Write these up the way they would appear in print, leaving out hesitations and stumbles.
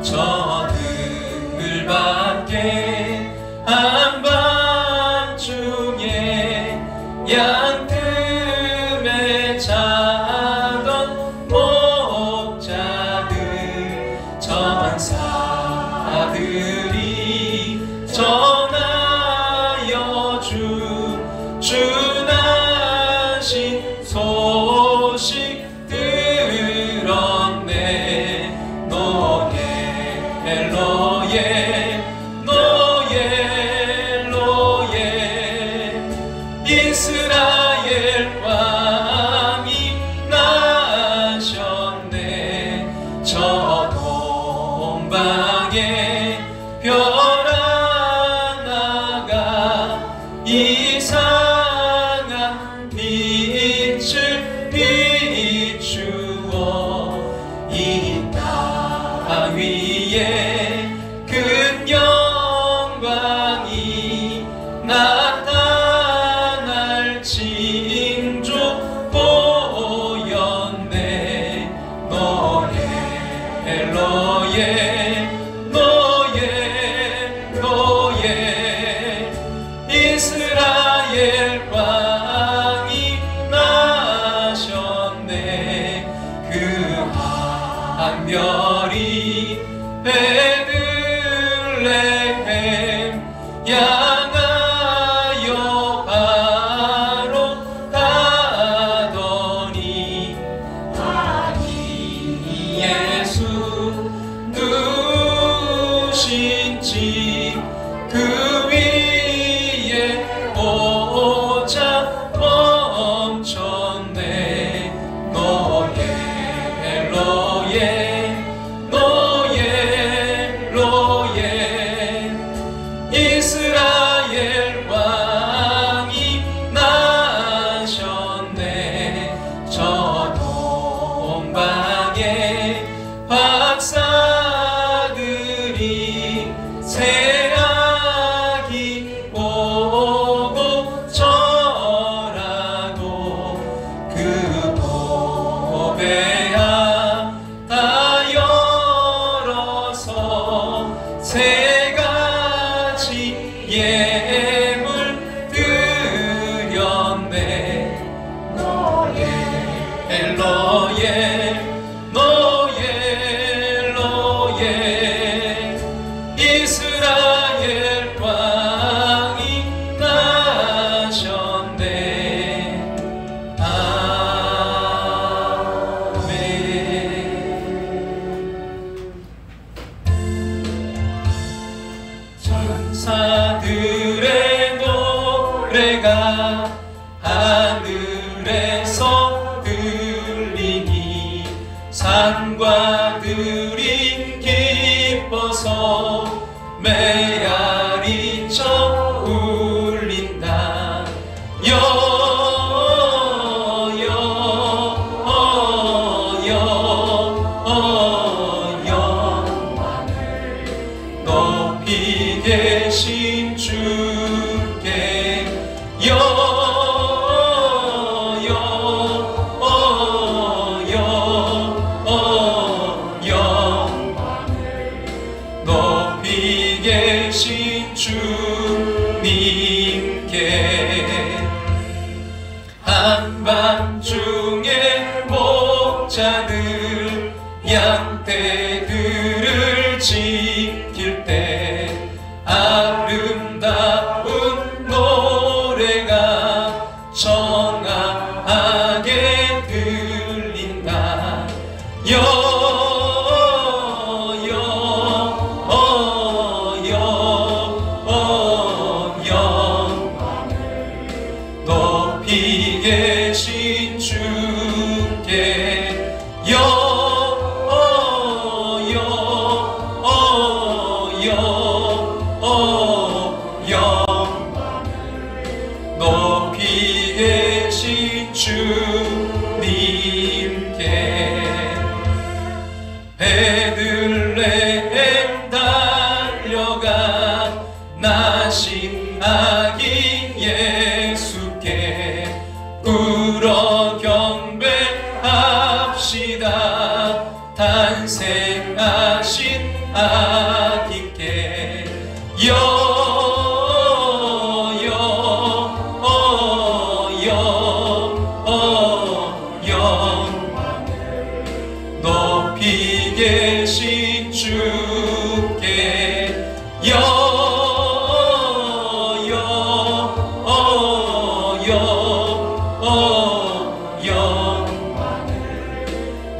저들 밖에 한밤중에 양틈에 자던 목자들 전사들이 전하여 주나신 소식 들었네. 노예 이스라엘 왕이 나셨네. 저 동방에 별 하나가 이상한 빛을 비추어 이 땅 위에 큰 영광이 나타날 징조 보였네. 노예 이스라엘 왕이 나셨네. 그 한별이 베들레헴 향하여 바로 가더니 아니 예수 누구신지 그 위에 보자 멈췄네. 이스라엘 왕이 나셨네. 저 동방에 박사들이 새아기 보고 절하고 그 보배야 다 열어서 세 가지 예물 드렸네. 이스라엘 왕이 나셨네. 아멘. 천사들의 노래가 하늘에서 들리니 산과 들이 기뻐서 메아리쳐 울린다. 영광을 높이 계신 주께 영광을 높이 계신 주님께. 한밤중에 목자들 양떼들을 지킬 때 아름다운 노래가 청아하게 들린다. 영광을 높이 계신 주께 영광을 높이 계신 주님께. 베들레헴 달려가 나신 아기 예수께 울어 경배합시다. 탄생하신 주께 영광을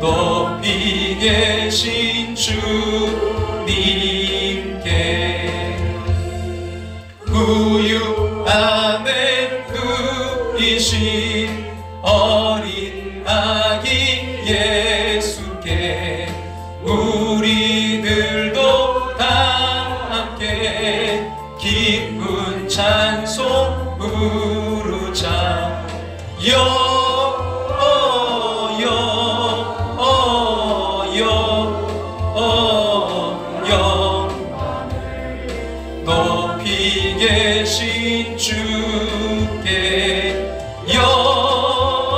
높이 계신 주님께 구유 안에 누이신 어린 아기 예수께 우리들도 다 함께 기쁜 찬송 부르자. 영광을 높이 계신 주께 영광을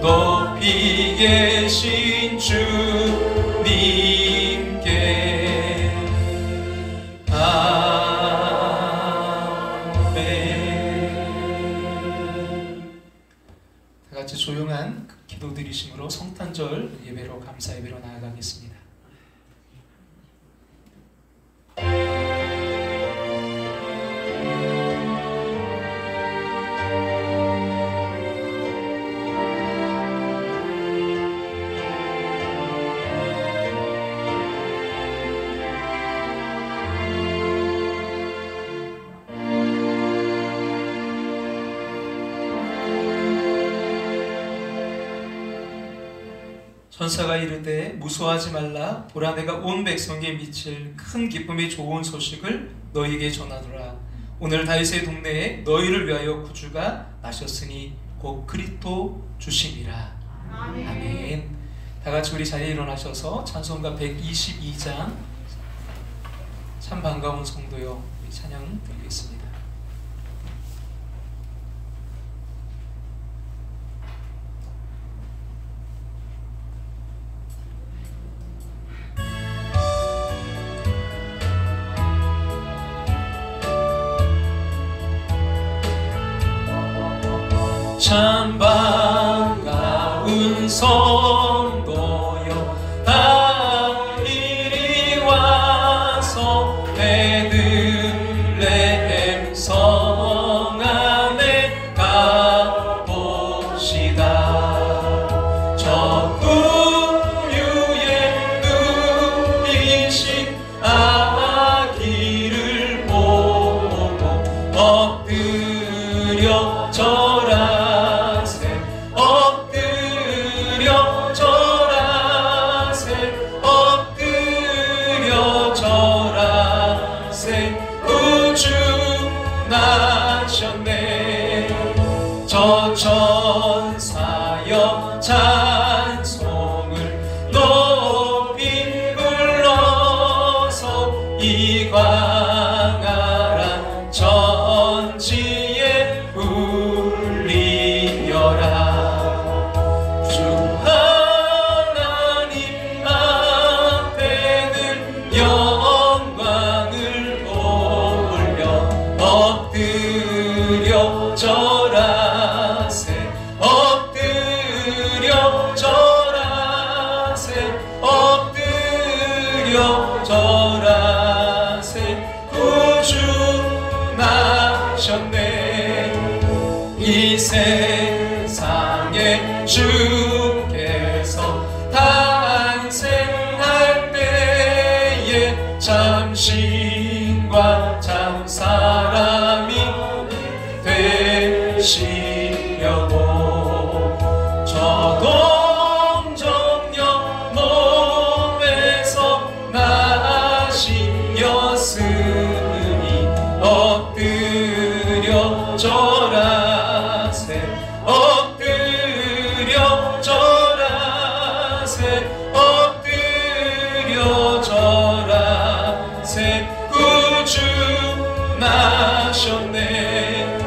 높이 계신 주님께 아멘. 다 같이 조용한 기도 드리심으로 성탄절 예배로 감사 예배로 나아가겠습니다. 천사가 이르되 무서워하지 말라. 보라, 내가 온 백성에게 미칠 큰 기쁨이 좋은 소식을 너희에게 전하노라. 오늘 다윗의 동네에 너희를 위하여 구주가 나셨으니 곧 그리스도 주심이라. 아멘. 아멘. 다 같이 우리 자리에 일어나셔서 찬송가 122장 참 반가운 성도여 우리 찬양 드리겠습니다. 참 반가운 성도여 다 이리 와서 베들레헴 성 안에 가봅시다. 저 우유에 누이신 아기를 보고 엎드려 절하 저 천사여 찬송을 높이 불러서 이 광활한 천지에 울리려라. 주 하나님 앞에는 영광을 올려 엎드려 절하. 엎드려 절하세. 구주 나셨네. 이 세상에 주께서 탄생할 때에 참 신과 참 사람이 되시려고 저도 엎드려 절하세. 엎드려 절하세. 엎드려 절하세. 구주 나셨네.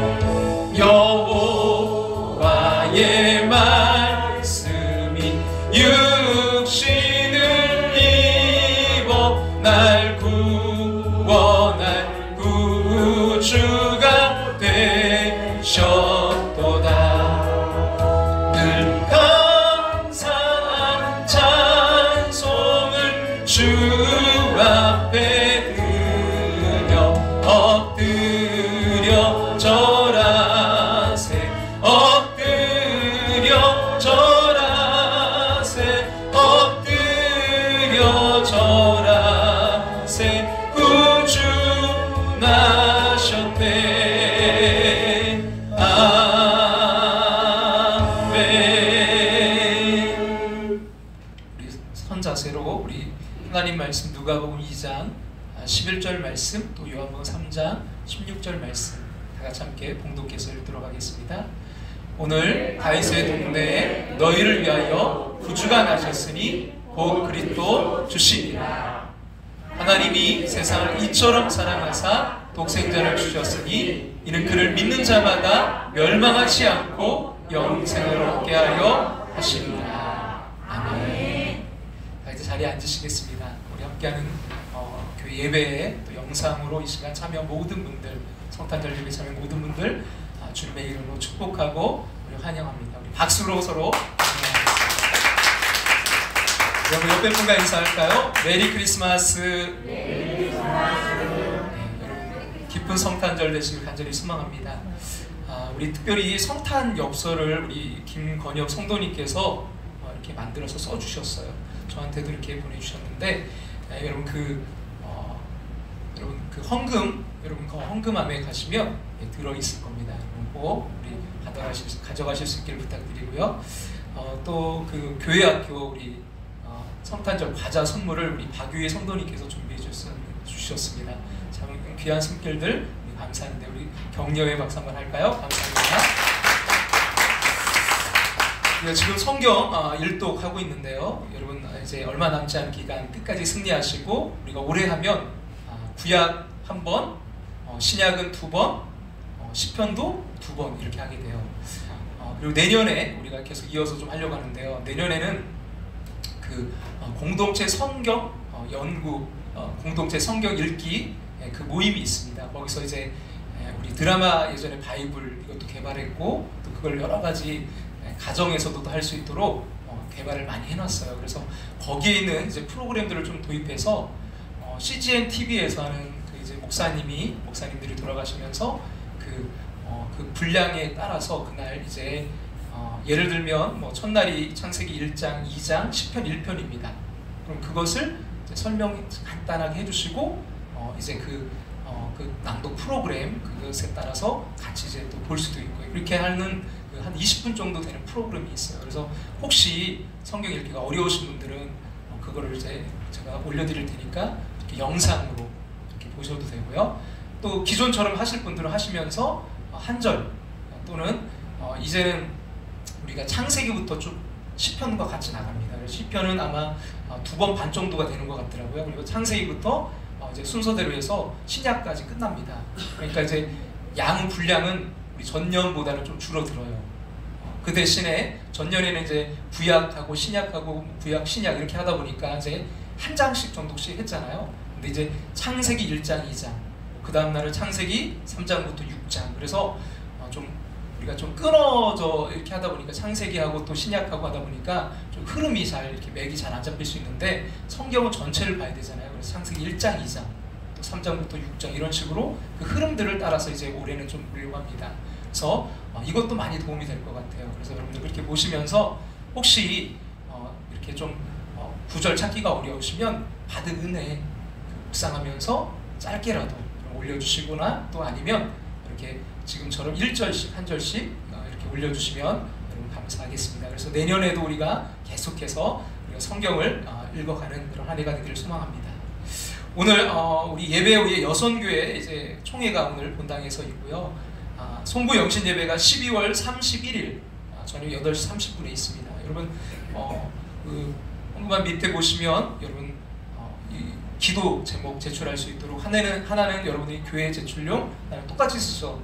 여호와의 말씀이 육신을 입어 날 구원한 구주가 되셨도다. 11절 말씀, 또 요한복음 3장 16절 말씀 다 같이 함께 봉독해서 읽도록 하겠습니다. 오늘 다윗의 동네에 너희를 위하여 구주가 나셨으니 곧 그리스도 주시니라. 하나님이 세상을 이처럼 사랑하사 독생자를 주셨으니 이는 그를 믿는 자마다 멸망하지 않고 영생을 얻게 하려 하시니라. 아멘. 자, 이제 자리에 앉으시겠습니다. 우리 함께하는 교회 예배에 또 영상으로 이 시간 참여 모든 분들, 성탄절 예배 참여 모든 분들 주님의 이름으로 축복하고 우리 환영합니다. 우리 박수로 서로 여러분 옆에 분과 인사할까요? 메리 크리스마스. 메리 크리스마스. 네, 여러분 기쁜 성탄절 되시길 간절히 소망합니다. 우리 특별히 성탄 엽서를 우리 김건혁 성도님께서 이렇게 만들어서 써주셨어요. 저한테도 이렇게 보내주셨는데 여러분 그 헌금, 여러분 그 헌금함에 가시면 들어 있을 겁니다. 여러분 꼭 우리 가져가실 수 있기를 부탁드리고요. 또 그 교회학교 우리 성탄절 과자 선물을 우리 박유희 성도님께서 준비해 주셨습니다. 참 귀한 손길들 감사한데 우리 격려의 박수 한번 할까요? 감사합니다. 지금 성경 일독하고 있는데요. 여러분 이제 얼마 남지 않은 기간 끝까지 승리하시고 우리가 오래 하면 구약 1번, 신약은 2번, 시편도 2번 이렇게 하게 돼요. 그리고 내년에 우리가 계속 이어서 좀 하려고 하는데요. 내년에는 그 공동체 성경 연구, 공동체 성경 읽기 그 모임이 있습니다. 거기서 이제 우리 드라마 예전에 바이블 이것도 개발했고 또 그걸 여러 가지 가정에서도 할 수 있도록 개발을 많이 해놨어요. 그래서 거기에 있는 이제 프로그램들을 좀 도입해서 CGN TV에서 하는 그 이제 목사님들이 돌아가시면서 그 분량에 따라서 그날 이제 예를 들면 뭐 첫날이 창세기 1장, 2장, 시편 1편입니다. 그럼 그것을 이제 설명 간단하게 해주시고 이제 그 낭독 프로그램 그것에 따라서 같이 이제 또 볼 수도 있고 이렇게 하는 한 20분 정도 되는 프로그램이 있어요. 그래서 혹시 성경 읽기가 어려우신 분들은 그거를 이제 제가 올려드릴 테니까 이렇게 영상으로 이렇게 보셔도 되고요. 또 기존처럼 하실 분들은 하시면서 한 절 또는 이제는 우리가 창세기부터 쭉 시편과 같이 나갑니다. 그래서 시편은 아마 2번 반 정도가 되는 것 같더라고요. 그리고 창세기부터 이제 순서대로 해서 신약까지 끝납니다. 그러니까 이제 양 분량은 우리 전년보다는 좀 줄어들어요. 그 대신에 전년에는 이제 구약하고 신약하고 구약 신약 이렇게 하다 보니까 이제 한 장씩 정도씩 했잖아요. 근데 이제 창세기 1장, 2장, 그 다음 날은 창세기 3장부터 6장. 그래서 좀 우리가 좀 끊어져 이렇게 하다 보니까 창세기하고 또 신약하고 하다 보니까 좀 흐름이 잘 이렇게 맥이 잘 안 잡힐 수 있는데 성경은 전체를 봐야 되잖아요. 그래서 창세기 1장, 2장, 또 3장부터 6장 이런 식으로 그 흐름들을 따라서 이제 올해는 좀 보려고 합니다. 그래서 이것도 많이 도움이 될 것 같아요. 그래서 여러분들 그렇게 보시면서 혹시 이렇게 좀 구절 찾기가 어려우시면 받은 은혜 묵상하면서 짧게라도 올려주시거나 또 아니면 이렇게 지금처럼 1절씩 한 절씩 이렇게 올려주시면 여러분 감사하겠습니다. 그래서 내년에도 우리가 계속해서 우리가 성경을 읽어가는 그런 한 해가 되기를 소망합니다. 오늘 우리 예배 후에 여선교회 이제 총회가 오늘 본당에서 있고요. 송구 영신 예배가 12월 31일 저녁 8시 30분에 있습니다. 여러분 그 홍보관 밑에 보시면 여러분 이 기도 제목 제출할 수 있도록 하나는 여러분이 교회 제출용, 똑같이 쓰셔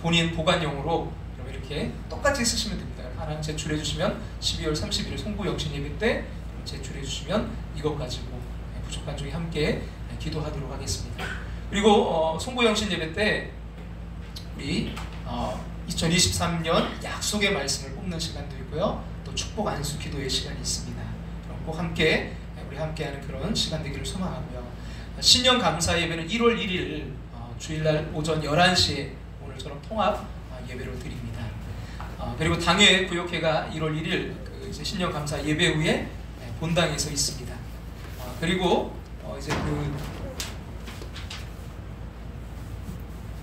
본인 보관용으로 여러분 이렇게 똑같이 쓰시면 됩니다. 하나 제출해 주시면 12월 31일 송구 영신 예배 때 제출해 주시면 이것 가지고 부족한 중에 함께 기도하도록 하겠습니다. 그리고 송구 영신 예배 때 우리 2023년 약속의 말씀을 뽑는 시간도 있고요. 또 축복 안수 기도의 시간이 있습니다. 그럼 꼭 함께 우리 함께하는 그런 시간 되기를 소망하고요. 신년 감사 예배는 1월 1일 주일날 오전 11시에 오늘처럼 통합 예배로 드립니다. 그리고 당회 구역회가 1월 1일 그 이제 신년 감사 예배 후에 본당에서 있습니다. 그리고 이제 그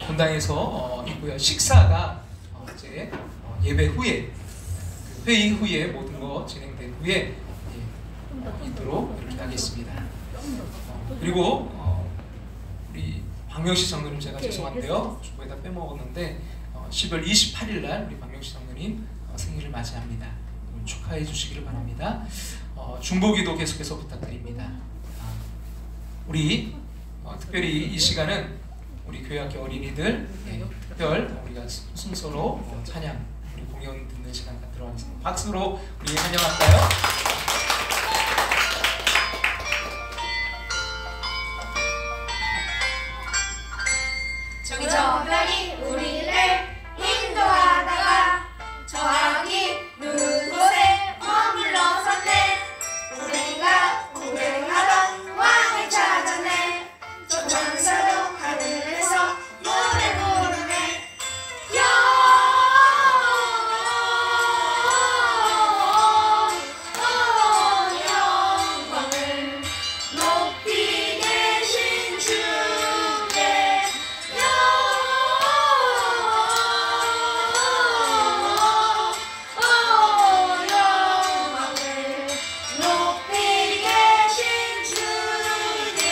본당에서 있고요. 식사가 이제 예배 후에 회의 후에 모든 거 진행된 후에 있도록 이렇게 하겠습니다. 그리고 우리 박명식 장로님 제가 죄송한데요. 주보에다 빼먹었는데 12월 28일 날 우리 박명식 장로님 생일을 맞이합니다. 축하해 주시기를 바랍니다. 중보기도 계속해서 부탁드립니다. 우리 특별히 이 시간은 우리 교회학교 어린이들 특별 우리가 순서로 찬양 우리 공연 듣는 시간 갖도록 하겠습니다. 박수로 우리 환영할까요? 저기 저 별이 우리를 인도하다가 저기 누운 곳에 머물러섰네. 우리가 운행하던 왕을 찾았네. 저 천사도 하늘에서 노래 부르네. 영광을 높이 계신 주께 영광을 높이 계신 주님께.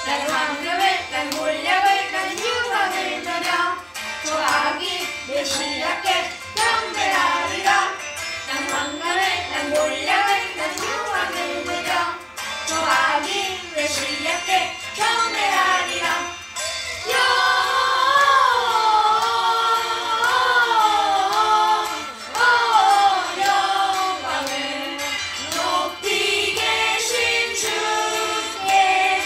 난 황금을 난 몰약을 난 유황을 누려 저 아기 메시아께 경배하리라. 난 황금을 난 몰약을 난 유황을 누려 저 아기 메시아께 경배하리라. 영광을 높이 계신 주께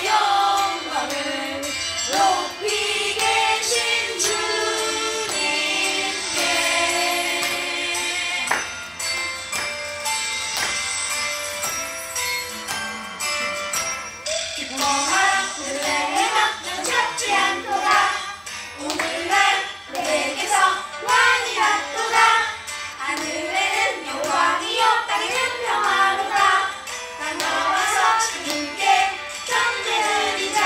영광을 높이 계신 주님께. 기뻐하라 그레나 난 잡지 않도다. 오늘날 내게서 왕이 왔도다. 하늘에는 영광이요 땅에는 평화로다. 난 나와서 주님께 경배드리자.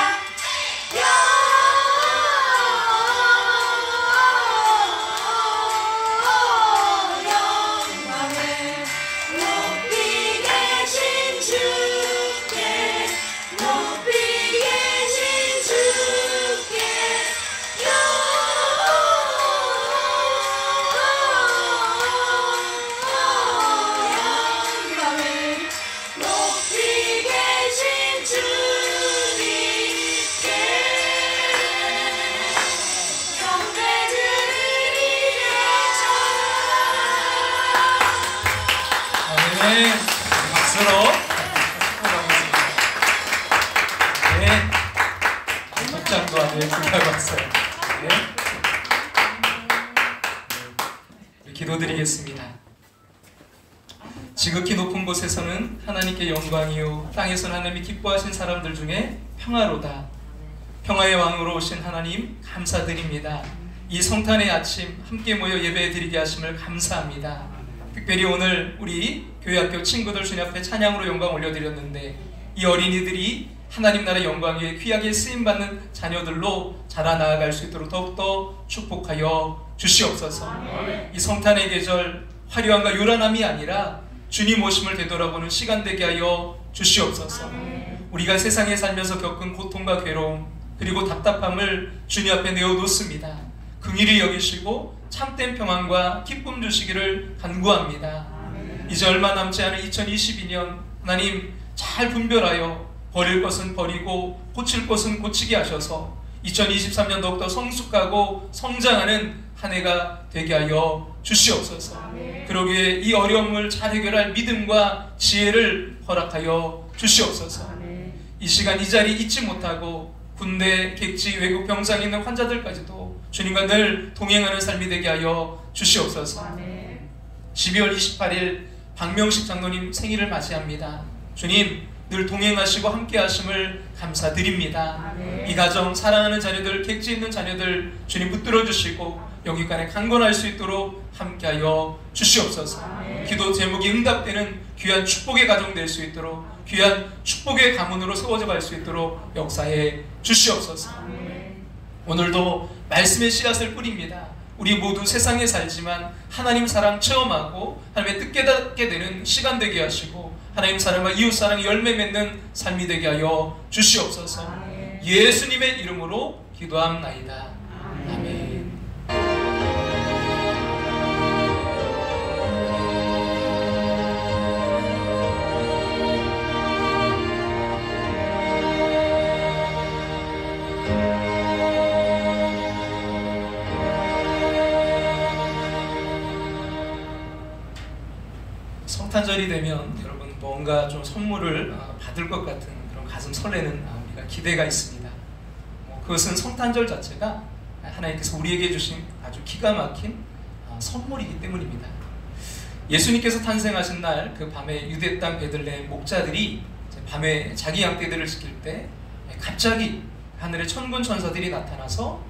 영광을 높이 계신 주께 높이 계신 주께 영광을 높이 계신 주님께 경배드리자. 네, 박수로 네, 복장도 아주 예쁘게 하고 왔어요. 네. 기도드리겠습니다. 지극히 높은 곳에서는 하나님께 영광이요 땅에서는 하나님이 기뻐하신 사람들 중에 평화로다. 평화의 왕으로 오신 하나님 감사드립니다. 이 성탄의 아침 함께 모여 예배드리게 하심을 감사합니다. 특별히 오늘 우리 교회학교 친구들 주님 앞에 찬양으로 영광 올려드렸는데 이 어린이들이 하나님 나라 영광 위에 귀하게 쓰임받는 자녀들로 자라나아갈 수 있도록 더욱더 축복하여 주시옵소서. 이 성탄의 계절 화려함과 요란함이 아니라 주님 오심을 되돌아보는 시간 되게 하여 주시옵소서. 우리가 세상에 살면서 겪은 고통과 괴로움 그리고 답답함을 주님 앞에 내어놓습니다. 긍휼히 여기시고 참된 평안과 기쁨 주시기를 간구합니다. 이제 얼마 남지 않은 2022년 하나님 잘 분별하여 버릴 것은 버리고 고칠 것은 고치게 하셔서 2023년 더욱더 성숙하고 성장하는 한 해가 되게 하여 주시옵소서. 그러기에 이 어려움을 잘 해결할 믿음과 지혜를 허락하여 주시옵소서. 이 시간 이 자리 잊지 못하고 군대, 객지, 외국 병상에 있는 환자들까지도 주님과 늘 동행하는 삶이 되게 하여 주시옵소서. 12월 28일 박명식 장로님 생일을 맞이합니다. 주님 늘 동행하시고 함께 하심을 감사드립니다. 이 가정 사랑하는 자녀들, 객지 있는 자녀들 주님 붙들어 주시고 영육간에 강건할 수 있도록 함께하여 주시옵소서. 기도 제목이 응답되는 귀한 축복의 가정 될 수 있도록, 귀한 축복의 가문으로 세워져 갈 수 있도록 역사해 주시옵소서. 오늘도 말씀의 씨앗을 뿌립니다. 우리 모두 세상에 살지만 하나님 사랑 체험하고 하나님의 뜻 깨닫게 되는 시간 되게 하시고, 하나님 사랑과 이웃 사랑 열매 맺는 삶이 되게 하여 주시옵소서. 예수님의 이름으로 기도합나이다. 아멘. 성탄절이 되면 여러분 뭔가 좀 선물을 받을 것 같은 그런 가슴 설레는 우리가 기대가 있습니다. 그것은 성탄절 자체가 하나님께서 우리에게 주신 아주 기가 막힌 선물이기 때문입니다. 예수님께서 탄생하신 날 그 밤에 유대 땅 베들레헴 목자들이 밤에 자기 양떼들을 지킬 때 갑자기 하늘의 천군 천사들이 나타나서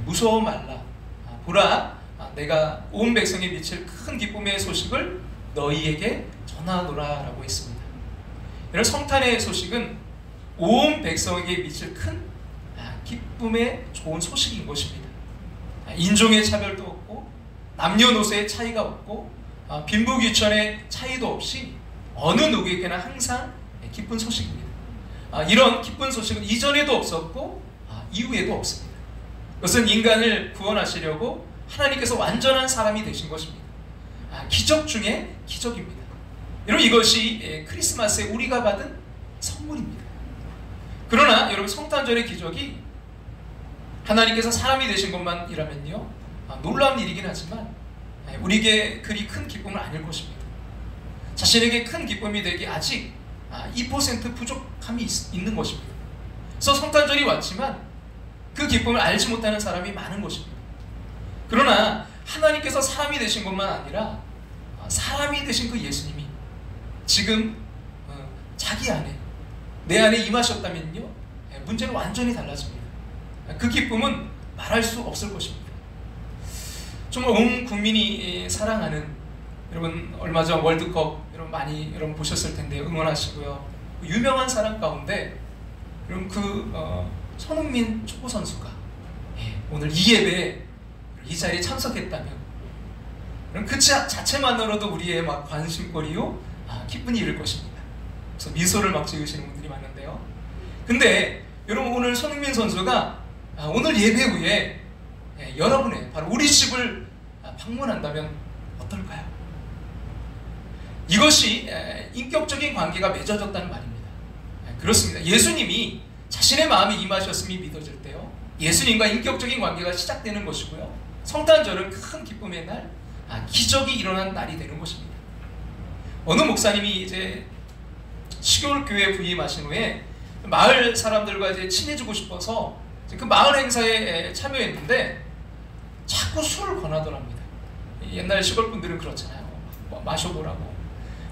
무서워 말라, 보라, 내가 온 백성에 미칠 큰 기쁨의 소식을 너희에게 전하노라 라고 했습니다. 이런 성탄의 소식은 온 백성에게 미칠 큰 기쁨의 좋은 소식인 것입니다. 인종의 차별도 없고 남녀노소의 차이가 없고 빈부귀천의 차이도 없이 어느 누구에게나 항상 기쁜 소식입니다. 이런 기쁜 소식은 이전에도 없었고 이후에도 없습니다. 그것은 인간을 구원하시려고 하나님께서 완전한 사람이 되신 것입니다. 기적 중에 기적입니다. 여러분, 이것이 크리스마스에 우리가 받은 선물입니다. 그러나 여러분, 성탄절의 기적이 하나님께서 사람이 되신 것만이라면요, 놀라운 일이긴 하지만 우리에게 그리 큰 기쁨은 아닐 것입니다. 자신에게 큰 기쁨이 되기 아직 2% 부족함이 있는 것입니다. 그래서 성탄절이 왔지만 그 기쁨을 알지 못하는 사람이 많은 것입니다. 그러나 하나님께서 사람이 되신 것만 아니라 사람이 되신 그 예수님이 지금 자기 안에, 내 안에 임하셨다면요, 문제는 완전히 달라집니다. 그 기쁨은 말할 수 없을 것입니다. 정말 온 국민이 사랑하는, 여러분 얼마 전 월드컵 여러분 많이 보셨을 텐데 응원하시고요. 유명한 사람 가운데 여러분 손흥민 축구 선수가 오늘 이 예배에 이 자리에 참석했다면 그 자체만으로도 우리의 막 관심거리요, 기쁜 일일 것입니다. 그래서 미소를 막 지으시는 분들이 많은데요. 근데 여러분, 오늘 손흥민 선수가 오늘 예배 후에 여러분의 바로 우리 집을 방문한다면 어떨까요? 이것이 인격적인 관계가 맺어졌다는 말입니다. 그렇습니다. 예수님이 자신의 마음에 임하셨음이 믿어질 때요, 예수님과 인격적인 관계가 시작되는 것이고요, 성탄절은 큰 기쁨의 날, 기적이 일어난 날이 되는 것입니다. 어느 목사님이 이제 시골교회 부임하신 후에 마을 사람들과 이제 친해지고 싶어서 그 마을 행사에 참여했는데 자꾸 술을 권하더랍니다. 옛날 시골 분들은 그렇잖아요. 마셔보라고.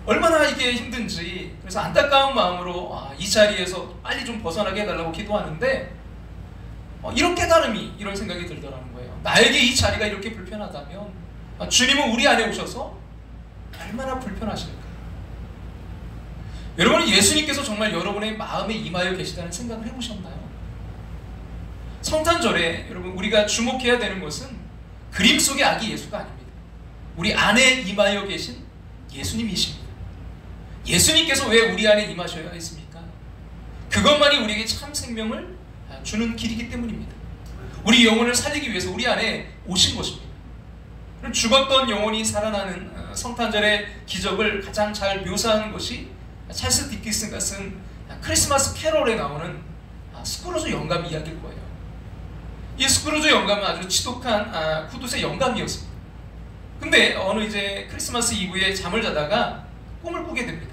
얼마나 이게 힘든지. 그래서 안타까운 마음으로 이 자리에서 빨리 좀 벗어나게 해달라고 기도하는데 이런 깨달음이, 이런 생각이 들더라는 거예요. 나에게 이 자리가 이렇게 불편하다면 주님은 우리 안에 오셔서 얼마나 불편하실까. 여러분, 예수님께서 정말 여러분의 마음에 임하여 계시다는 생각을 해보셨나요? 성탄절에 여러분, 우리가 주목해야 되는 것은 그림 속의 아기 예수가 아닙니다. 우리 안에 임하여 계신 예수님이십니다. 예수님께서 왜 우리 안에 임하셔야 했습니까? 그것만이 우리에게 참 생명을 주는 길이기 때문입니다. 우리 영혼을 살리기 위해서 우리 안에 오신 것입니다. 죽었던 영혼이 살아나는 성탄절의 기적을 가장 잘 묘사한 것이 찰스 디킨슨가 쓴 크리스마스 캐롤에 나오는 스크루지 영감 이야기일 거예요. 이 스크루지 영감은 아주 지독한 굿웃의 영감이었습니다. 근데 어느 이제 크리스마스 이브에 잠을 자다가 꿈을 꾸게 됩니다.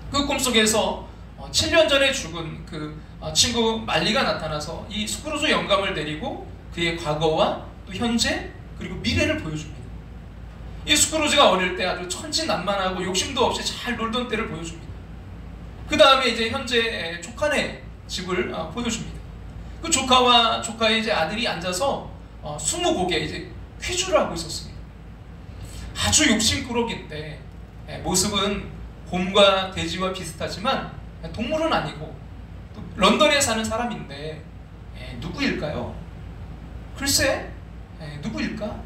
그 꿈속에서 7년 전에 죽은 그 친구 말리가 나타나서 이 스크루지 영감을 데리고 그의 과거와 또 현재 그리고 미래를 보여줍니다. 이 스크루지가 어릴 때 아주 천진난만하고 욕심도 없이 잘 놀던 때를 보여줍니다. 그 다음에 이제 현재 조카네 집을 보여줍니다. 그 조카와 조카의 이제 아들이 앉아서 20곡의 이제 퀴즈를 하고 있었습니다. 아주 욕심꾸러기인데 모습은 곰과 돼지와 비슷하지만 동물은 아니고 또 런던에 사는 사람인데 누구일까요? 글쎄, 누구일까?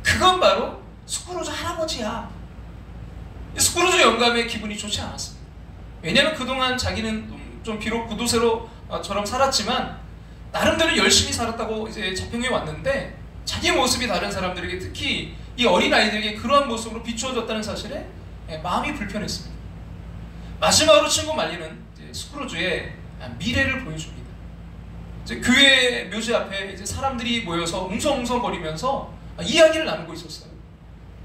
그건 바로 스크루지 할아버지야. 스크루지 영감의 기분이 좋지 않았습니다. 왜냐하면 그동안 자기는 좀 비록 구두쇠로처럼 살았지만 나름대로 열심히 살았다고 이제 자평해 왔는데 자기 모습이 다른 사람들에게, 특히 이 어린 아이들에게 그러한 모습으로 비추어졌다는 사실에 마음이 불편했습니다. 마지막으로 친구 말리는 스크루지의 미래를 보여줍니다. 이제 교회 묘지 앞에 이제 사람들이 모여서 웅성웅성거리면서 이야기를 나누고 있었어요.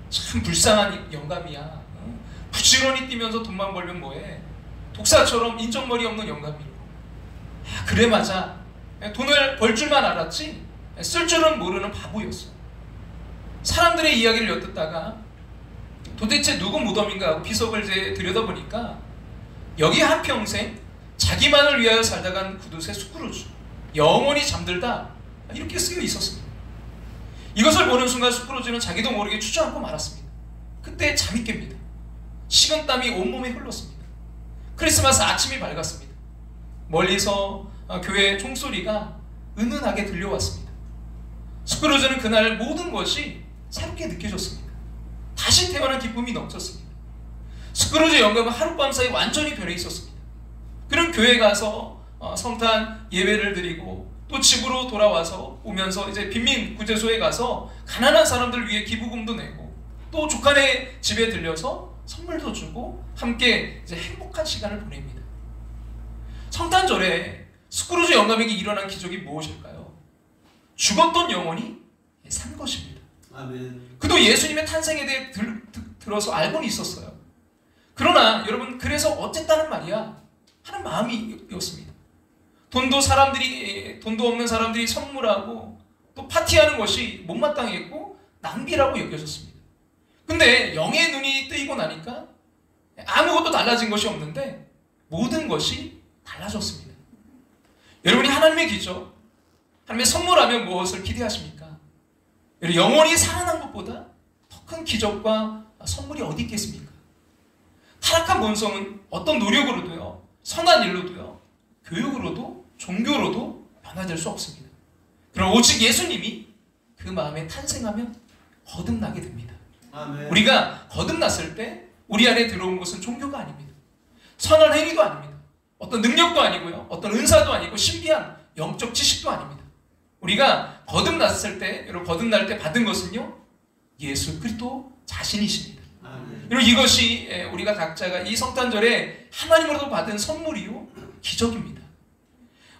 참 불쌍한 영감이야. 부지런히 뛰면서 돈만 벌면 뭐해. 독사처럼 인정머리 없는 영감이고. 그래 맞아. 돈을 벌 줄만 알았지 쓸 줄은 모르는 바보였어. 사람들의 이야기를 엿듣다가 도대체 누구 무덤인가 하고 비석을 이제 들여다보니까 여기 한평생 자기만을 위하여 살다간 구두쇠 스크루지, 영원히 잠들다, 이렇게 쓰여 있었습니다. 이것을 보는 순간 스크루지는 자기도 모르게 주저앉고 말았습니다. 그때 잠이 깹니다. 식은땀이 온몸에 흘렀습니다. 크리스마스 아침이 밝았습니다. 멀리서 교회 총소리가 은은하게 들려왔습니다. 스크루지는 그날 모든 것이 새롭게 느껴졌습니다. 다시 태어난 기쁨이 넘쳤습니다. 스크루지 영감은 하룻밤 사이 완전히 변해 있었습니다. 그는 교회에 가서 성탄 예배를 드리고 또 집으로 돌아와서 오면서 이제 빈민 구제소에 가서 가난한 사람들 위해 기부금도 내고 또 조카네 집에 들려서 선물도 주고 함께 이제 행복한 시간을 보냅니다. 성탄절에 스크루지 영감에게 일어난 기적이 무엇일까요? 죽었던 영혼이 산 것입니다. 아멘. 그도 예수님의 탄생에 대해 들어서 알고는 있었어요. 그러나 여러분, 그래서 어쨌다는 말이야 하는 마음이었습니다. 돈도 없는 사람들이 선물하고 또 파티하는 것이 못마땅했고 낭비라고 여겨졌습니다. 근데 영의 눈이 뜨이고 나니까 아무것도 달라진 것이 없는데 모든 것이 달라졌습니다. 여러분이 하나님의 기적, 하나님의 선물하면 무엇을 기대하십니까? 영혼이 살아난 것보다 더 큰 기적과 선물이 어디 있겠습니까? 타락한 본성은 어떤 노력으로도요, 선한 일로도요, 교육으로도 종교로도 변화될 수 없습니다. 그럼 오직 예수님이 그 마음에 탄생하면 거듭나게 됩니다. 아멘. 우리가 거듭났을 때 우리 안에 들어온 것은 종교가 아닙니다. 선한 행위도 아닙니다. 어떤 능력도 아니고요, 어떤 은사도 아니고 신비한 영적 지식도 아닙니다. 우리가 거듭났을 때, 여러분 거듭날 때 받은 것은요, 예수 그리스도 자신이십니다. 아멘. 여러분 이것이 우리가 각자가 이 성탄절에 하나님으로부터 받은 선물이요 기적입니다.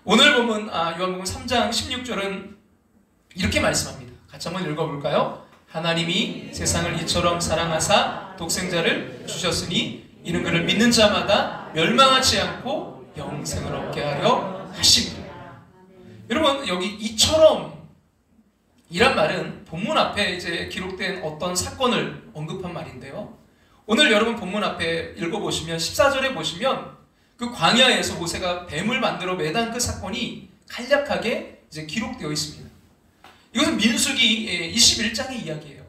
오늘 보면 요한복음 3장 16절은 이렇게 말씀합니다. 같이 한번 읽어볼까요? 하나님이 세상을 이처럼 사랑하사 독생자를 주셨으니 이는 그를 믿는 자마다 멸망하지 않고 영생을 얻게 하려 하십니다. 여러분 여기 이처럼 이란 말은 본문 앞에 이제 기록된 어떤 사건을 언급한 말인데요. 오늘 여러분 본문 앞에 읽어보시면 14절에 보시면 그 광야에서 모세가 뱀을 만들어 매단 그 사건이 간략하게 이제 기록되어 있습니다. 이것은 민수기 21장의 이야기예요.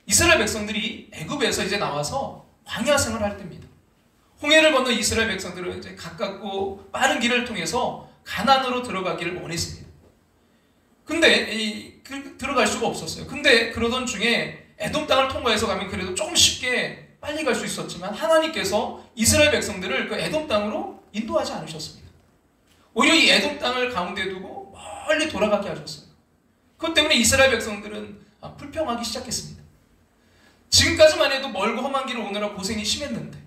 이스라엘 백성들이 애굽에서 이제 나와서 광야 생활을 할 때입니다. 홍해를 건너 이스라엘 백성들은 이제 가깝고 빠른 길을 통해서 가나안으로 들어가기를 원했습니다. 근데 들어갈 수가 없었어요. 근데 그러던 중에 에돔 땅을 통과해서 가면 그래도 조금 쉽게 빨리 갈 수 있었지만 하나님께서 이스라엘 백성들을 그 에돔 땅으로 인도하지 않으셨습니다. 오히려 이 에돔 땅을 가운데 두고 멀리 돌아가게 하셨어요. 그것 때문에 이스라엘 백성들은 불평하기 시작했습니다. 지금까지만 해도 멀고 험한 길을 오느라 고생이 심했는데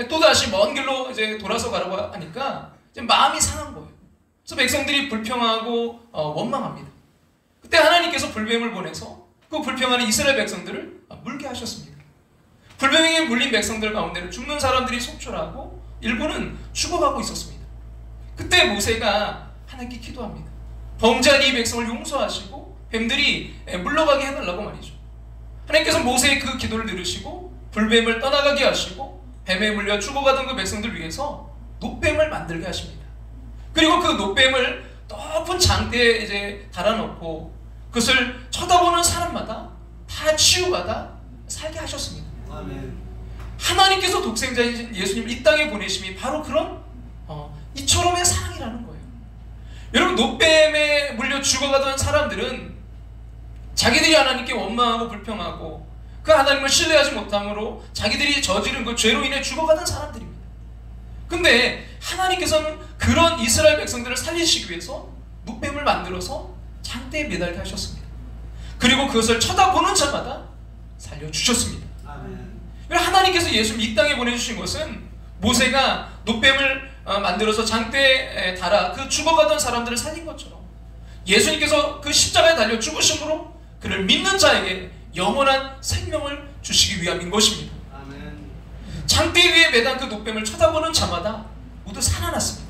또다시 먼 길로 이제 돌아서 가라고 하니까 이제 마음이 상한 거예요. 그래서 백성들이 불평하고 원망합니다. 그때 하나님께서 불뱀을 보내서 그 불평하는 이스라엘 백성들을 물게 하셨습니다. 불뱀에게 물린 백성들 가운데는 죽는 사람들이 속출하고 일부는 죽어가고 있었습니다. 그때 모세가 하나님께 기도합니다. 범죄한 이 백성을 용서하시고 뱀들이 물러가게 해달라고 말이죠. 하나님께서 모세의 그 기도를 들으시고 불뱀을 떠나가게 하시고 뱀에 물려 죽어가던 그 백성들 위해서 놋뱀을 만들게 하십니다. 그리고 그 놋뱀을 높은 장대에 이제 달아놓고 그것을 쳐다보는 사람마다 다 치유받아 살게 하셨습니다. 아멘. 하나님께서 독생자인 예수님을 이 땅에 보내심이 바로 그런 이처럼의 사랑이라는 거예요. 여러분, 노뱀에 물려 죽어가던 사람들은 자기들이 하나님께 원망하고 불평하고 그 하나님을 신뢰하지 못함으로 자기들이 저지른 그 죄로 인해 죽어가던 사람들입니다. 근데 하나님께서는 그런 이스라엘 백성들을 살리시기 위해서 노뱀을 만들어서 장대에 매달게 하셨습니다. 그리고 그것을 쳐다보는 자마다 살려주셨습니다. 아멘. 하나님께서 예수님 이 땅에 보내주신 것은 모세가 노뱀을 만들어서 장대에 달아 그 죽어가던 사람들을 살린 것처럼 예수님께서 그 십자가에 달려 죽으심으로 그를 믿는 자에게 영원한 생명을 주시기 위함인 것입니다. 아멘. 장대 위에 매단 그 노뱀을 쳐다보는 자마다 모두 살아났습니다.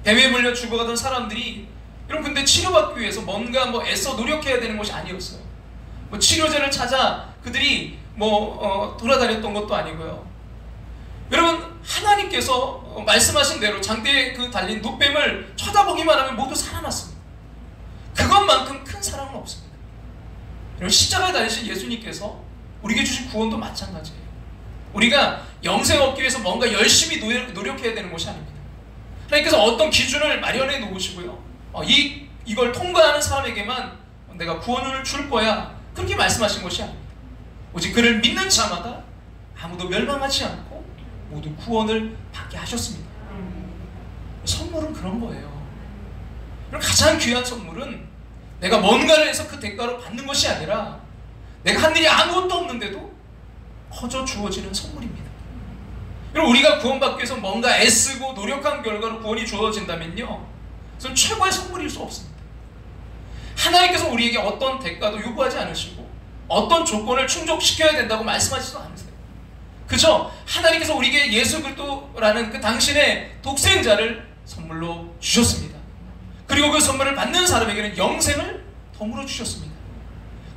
뱀에 물려 죽어가던 사람들이, 여러분, 근데 치료받기 위해서 뭔가 애써 노력해야 되는 것이 아니었어요. 치료제를 찾아 그들이 돌아다녔던 것도 아니고요. 여러분, 하나님께서 말씀하신 대로 장대에 그 달린 노뱀을 쳐다보기만 하면 모두 살아났습니다. 그것만큼 큰 사랑은 없습니다. 여러분, 십자가에 달리신 예수님께서 우리에게 주신 구원도 마찬가지예요. 우리가 영생 얻기 위해서 뭔가 열심히 노력해야 되는 것이 아닙니다. 하나님께서 어떤 기준을 마련해 놓으시고요, 이걸 통과하는 사람에게만 내가 구원을 줄 거야, 그렇게 말씀하신 것이 아닙니다. 오직 그를 믿는 자마다 아무도 멸망하지 않고 모두 구원을 받게 하셨습니다. 선물은 그런 거예요. 가장 귀한 선물은 내가 뭔가를 해서 그 대가로 받는 것이 아니라 내가 한 일이 아무것도 없는데도 커져 주어지는 선물입니다. 여러분, 우리가 구원받기 위해서 뭔가 애쓰고 노력한 결과로 구원이 주어진다면요, 그건 최고의 선물일 수 없습니다. 하나님께서 우리에게 어떤 대가도 요구하지 않으시고 어떤 조건을 충족시켜야 된다고 말씀하시지도 않으세요. 그죠? 하나님께서 우리에게 예수 그리스도라는 그 당신의 독생자를 선물로 주셨습니다. 그리고 그 선물을 받는 사람에게는 영생을 덤으로 주셨습니다.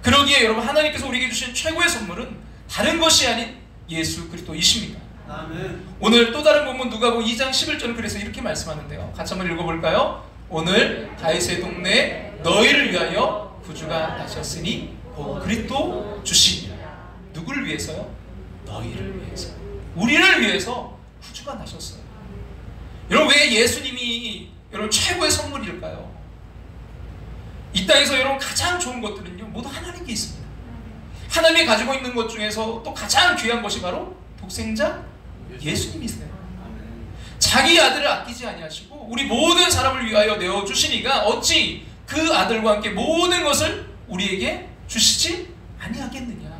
그러기에 여러분, 하나님께서 우리에게 주신 최고의 선물은 다른 것이 아닌 예수 그리스도이십니다. 아멘. 오늘 또 다른 본문 누가복음 2장 11절은 그래서 이렇게 말씀하는데요. 같이 한번 읽어볼까요? 오늘 다윗의 동네에 너희를 위하여 구주가 나셨으니 곧 그리스도 주시니라. 누구를 위해서요? 너희를 위해서, 우리를 위해서 구주가 나셨어요. 여러분, 왜 예수님이 여러분 최고의 선물일까요? 이 땅에서 여러분 가장 좋은 것들은요, 모두 하나님께 있습니다. 하나님이 가지고 있는 것 중에서 또 가장 귀한 것이 바로 독생자 예수님이세요. 자기 아들을 아끼지 아니하시고 우리 모든 사람을 위하여 내어주시니가 어찌 그 아들과 함께 모든 것을 우리에게 주시지 아니하겠느냐.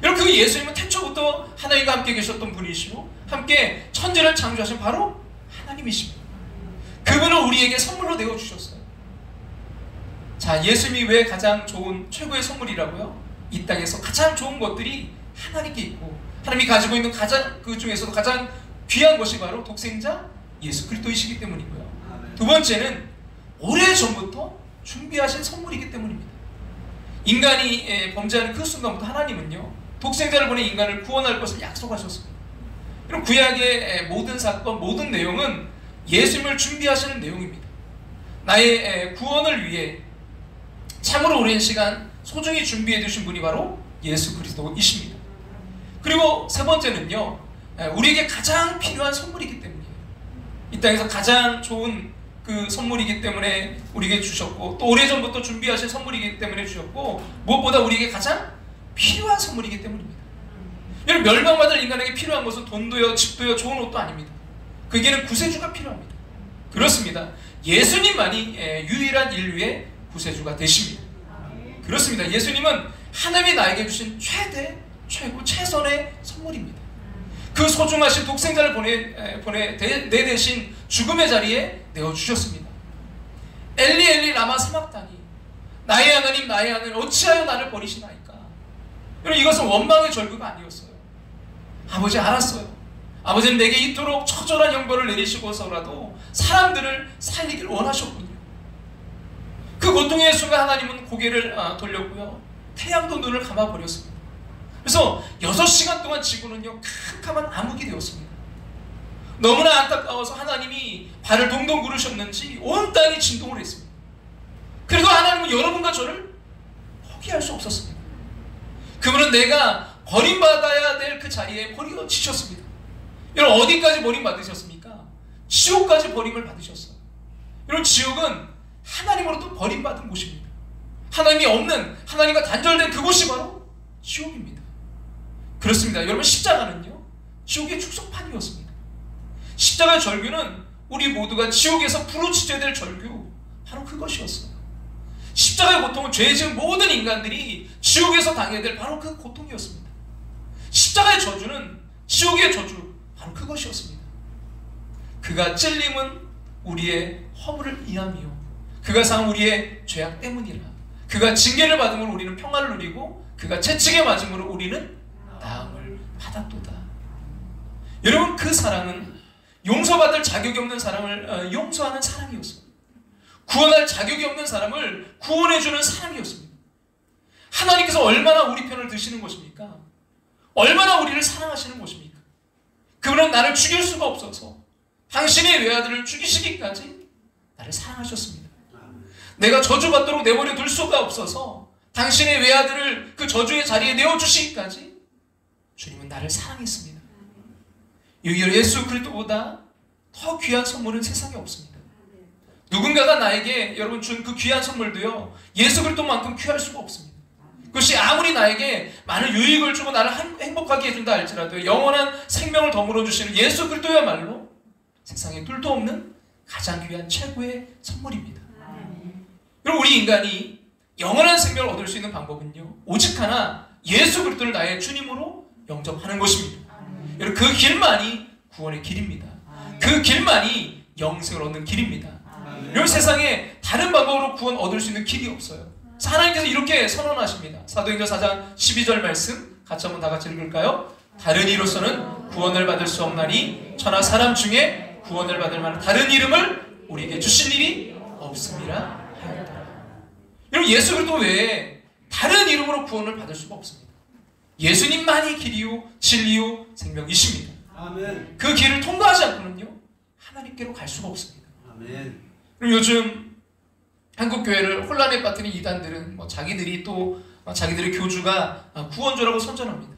여러분, 그 예수님은 태초부터 하나님과 함께 계셨던 분이시고 함께 천지를 창조하신 바로 하나님이십니다. 그분을 우리에게 선물로 내어주셨어요. 자, 예수님이 왜 가장 좋은 최고의 선물이라고요? 이 땅에서 가장 좋은 것들이 하나님께 있고 하나님이 가지고 있는 그 중에서도 가장 귀한 것이 바로 독생자 예수 그리스도이시기 때문이고요. 두 번째는 오래전부터 준비하신 선물이기 때문입니다. 인간이 범죄하는 그 순간부터 하나님은요, 독생자를 보내 인간을 구원할 것을 약속하셨습니다. 그럼 구약의 모든 사건, 모든 내용은 예수님을 준비하시는 내용입니다. 나의 구원을 위해 참으로 오랜 시간 소중히 준비해 두신 분이 바로 예수 그리스도이십니다. 그리고 세 번째는요, 우리에게 가장 필요한 선물이기 때문이에요. 이 땅에서 가장 좋은 그 선물이기 때문에 우리에게 주셨고, 또 오래전부터 준비하신 선물이기 때문에 주셨고, 무엇보다 우리에게 가장 필요한 선물이기 때문입니다. 여러분, 멸망받을 인간에게 필요한 것은 돈도요, 집도요, 좋은 옷도 아닙니다. 그에게는 구세주가 필요합니다. 그렇습니다. 예수님만이 유일한 인류의 구세주가 되십니다. 그렇습니다. 예수님은 하나님이 나에게 주신 최고 최선의 선물입니다. 그 소중하신 독생자를 내 대신 죽음의 자리에 내어주셨습니다. 엘리 엘리 라마 사막다니, 나의 하나님 나의 하나님 어찌하여 나를 버리시나이까. 여러분, 이것은 원망의 절규가 아니었어요. 아버지, 알았어요. 아버지는 내게 이토록 처절한 형벌을 내리시고서라도 사람들을 살리길 원하셨군요. 그 고통의 순간 하나님은 고개를 돌렸고요, 태양도 눈을 감아버렸습니다. 그래서 6시간 동안 지구는요, 캄캄한 암흑이 되었습니다. 너무나 안타까워서 하나님이 발을 동동 구르셨는지 온 땅이 진동을 했습니다. 그리고 하나님은 여러분과 저를 포기할 수 없었습니다. 그분은 내가 버림받아야 될 그 자리에 버려지셨습니다. 여러분 어디까지 버림받으셨습니까? 지옥까지 버림을 받으셨어요. 여러분 지옥은 하나님으로부터 버림받은 곳입니다. 하나님이 없는, 하나님과 단절된 그곳이 바로 지옥입니다. 그렇습니다. 여러분 십자가는요 지옥의 축소판이었습니다. 십자가의 절규는 우리 모두가 지옥에서 부르짖어야 될 절규, 바로 그것이었어요. 십자가의 고통은 죄 지은 모든 인간들이 지옥에서 당해야 될 바로 그 고통이었습니다. 십자가의 저주는 지옥의 저주, 바로 그것이었습니다. 그가 찔림은 우리의 허물을 이함이요 그가 상한 우리의 죄악 때문이라. 그가 징계를 받음으로 우리는 평화를 누리고 그가 채찍에 맞음으로 우리는 나음을 받았도다. 여러분 그 사랑은 용서받을 자격이 없는 사람을 용서하는 사랑이었어요. 구원할 자격이 없는 사람을 구원해주는 사랑이었습니다. 하나님께서 얼마나 우리 편을 드시는 것입니까? 얼마나 우리를 사랑하시는 것입니까? 그분은 나를 죽일 수가 없어서 당신의 외아들을 죽이시기까지 나를 사랑하셨습니다. 내가 저주받도록 내버려 둘 수가 없어서 당신의 외아들을 그 저주의 자리에 내어주시기까지 주님은 나를 사랑했습니다. 예수 그리스도보다 더 귀한 선물은 세상에 없습니다. 누군가가 나에게 여러분 준 그 귀한 선물도요 예수 그리스도만큼 귀할 수가 없습니다. 그것이 아무리 나에게 많은 유익을 주고 나를 행복하게 해준다 할지라도 영원한 생명을 덤으로 주시는 예수 그리스도야말로 세상에 뚫도 없는 가장 귀한 최고의 선물입니다. 여러분 우리 인간이 영원한 생명을 얻을 수 있는 방법은요 오직 하나, 예수 그리스도를 나의 주님으로 영접하는 것입니다. 여러분 그 길만이 구원의 길입니다. 그 길만이 영생을 얻는 길입니다. 여러분 세상에 다른 방법으로 구원 얻을 수 있는 길이 없어요. 하나님께서 이렇게 선언하십니다. 사도행전 4장 12절 말씀 같이 한번 다 같이 읽을까요? 다른 이로서는 구원을 받을 수 없나니 천하 사람 중에 구원을 받을 만한 다른 이름을 우리에게 주신 일이 없음이라 하였더라. 여러분 예수 그리스도 외에 다른 이름으로 구원을 받을 수가 없습니다. 예수님만이 길이요 진리요 생명이십니다. 아멘. 그 길을 통과하지 않고는요 하나님께로 갈 수가 없습니다. 아멘. 그리고 요즘 한국 교회를 혼란에 빠뜨린 이단들은 자기들이 또 자기들의 교주가 구원조라고 선전합니다.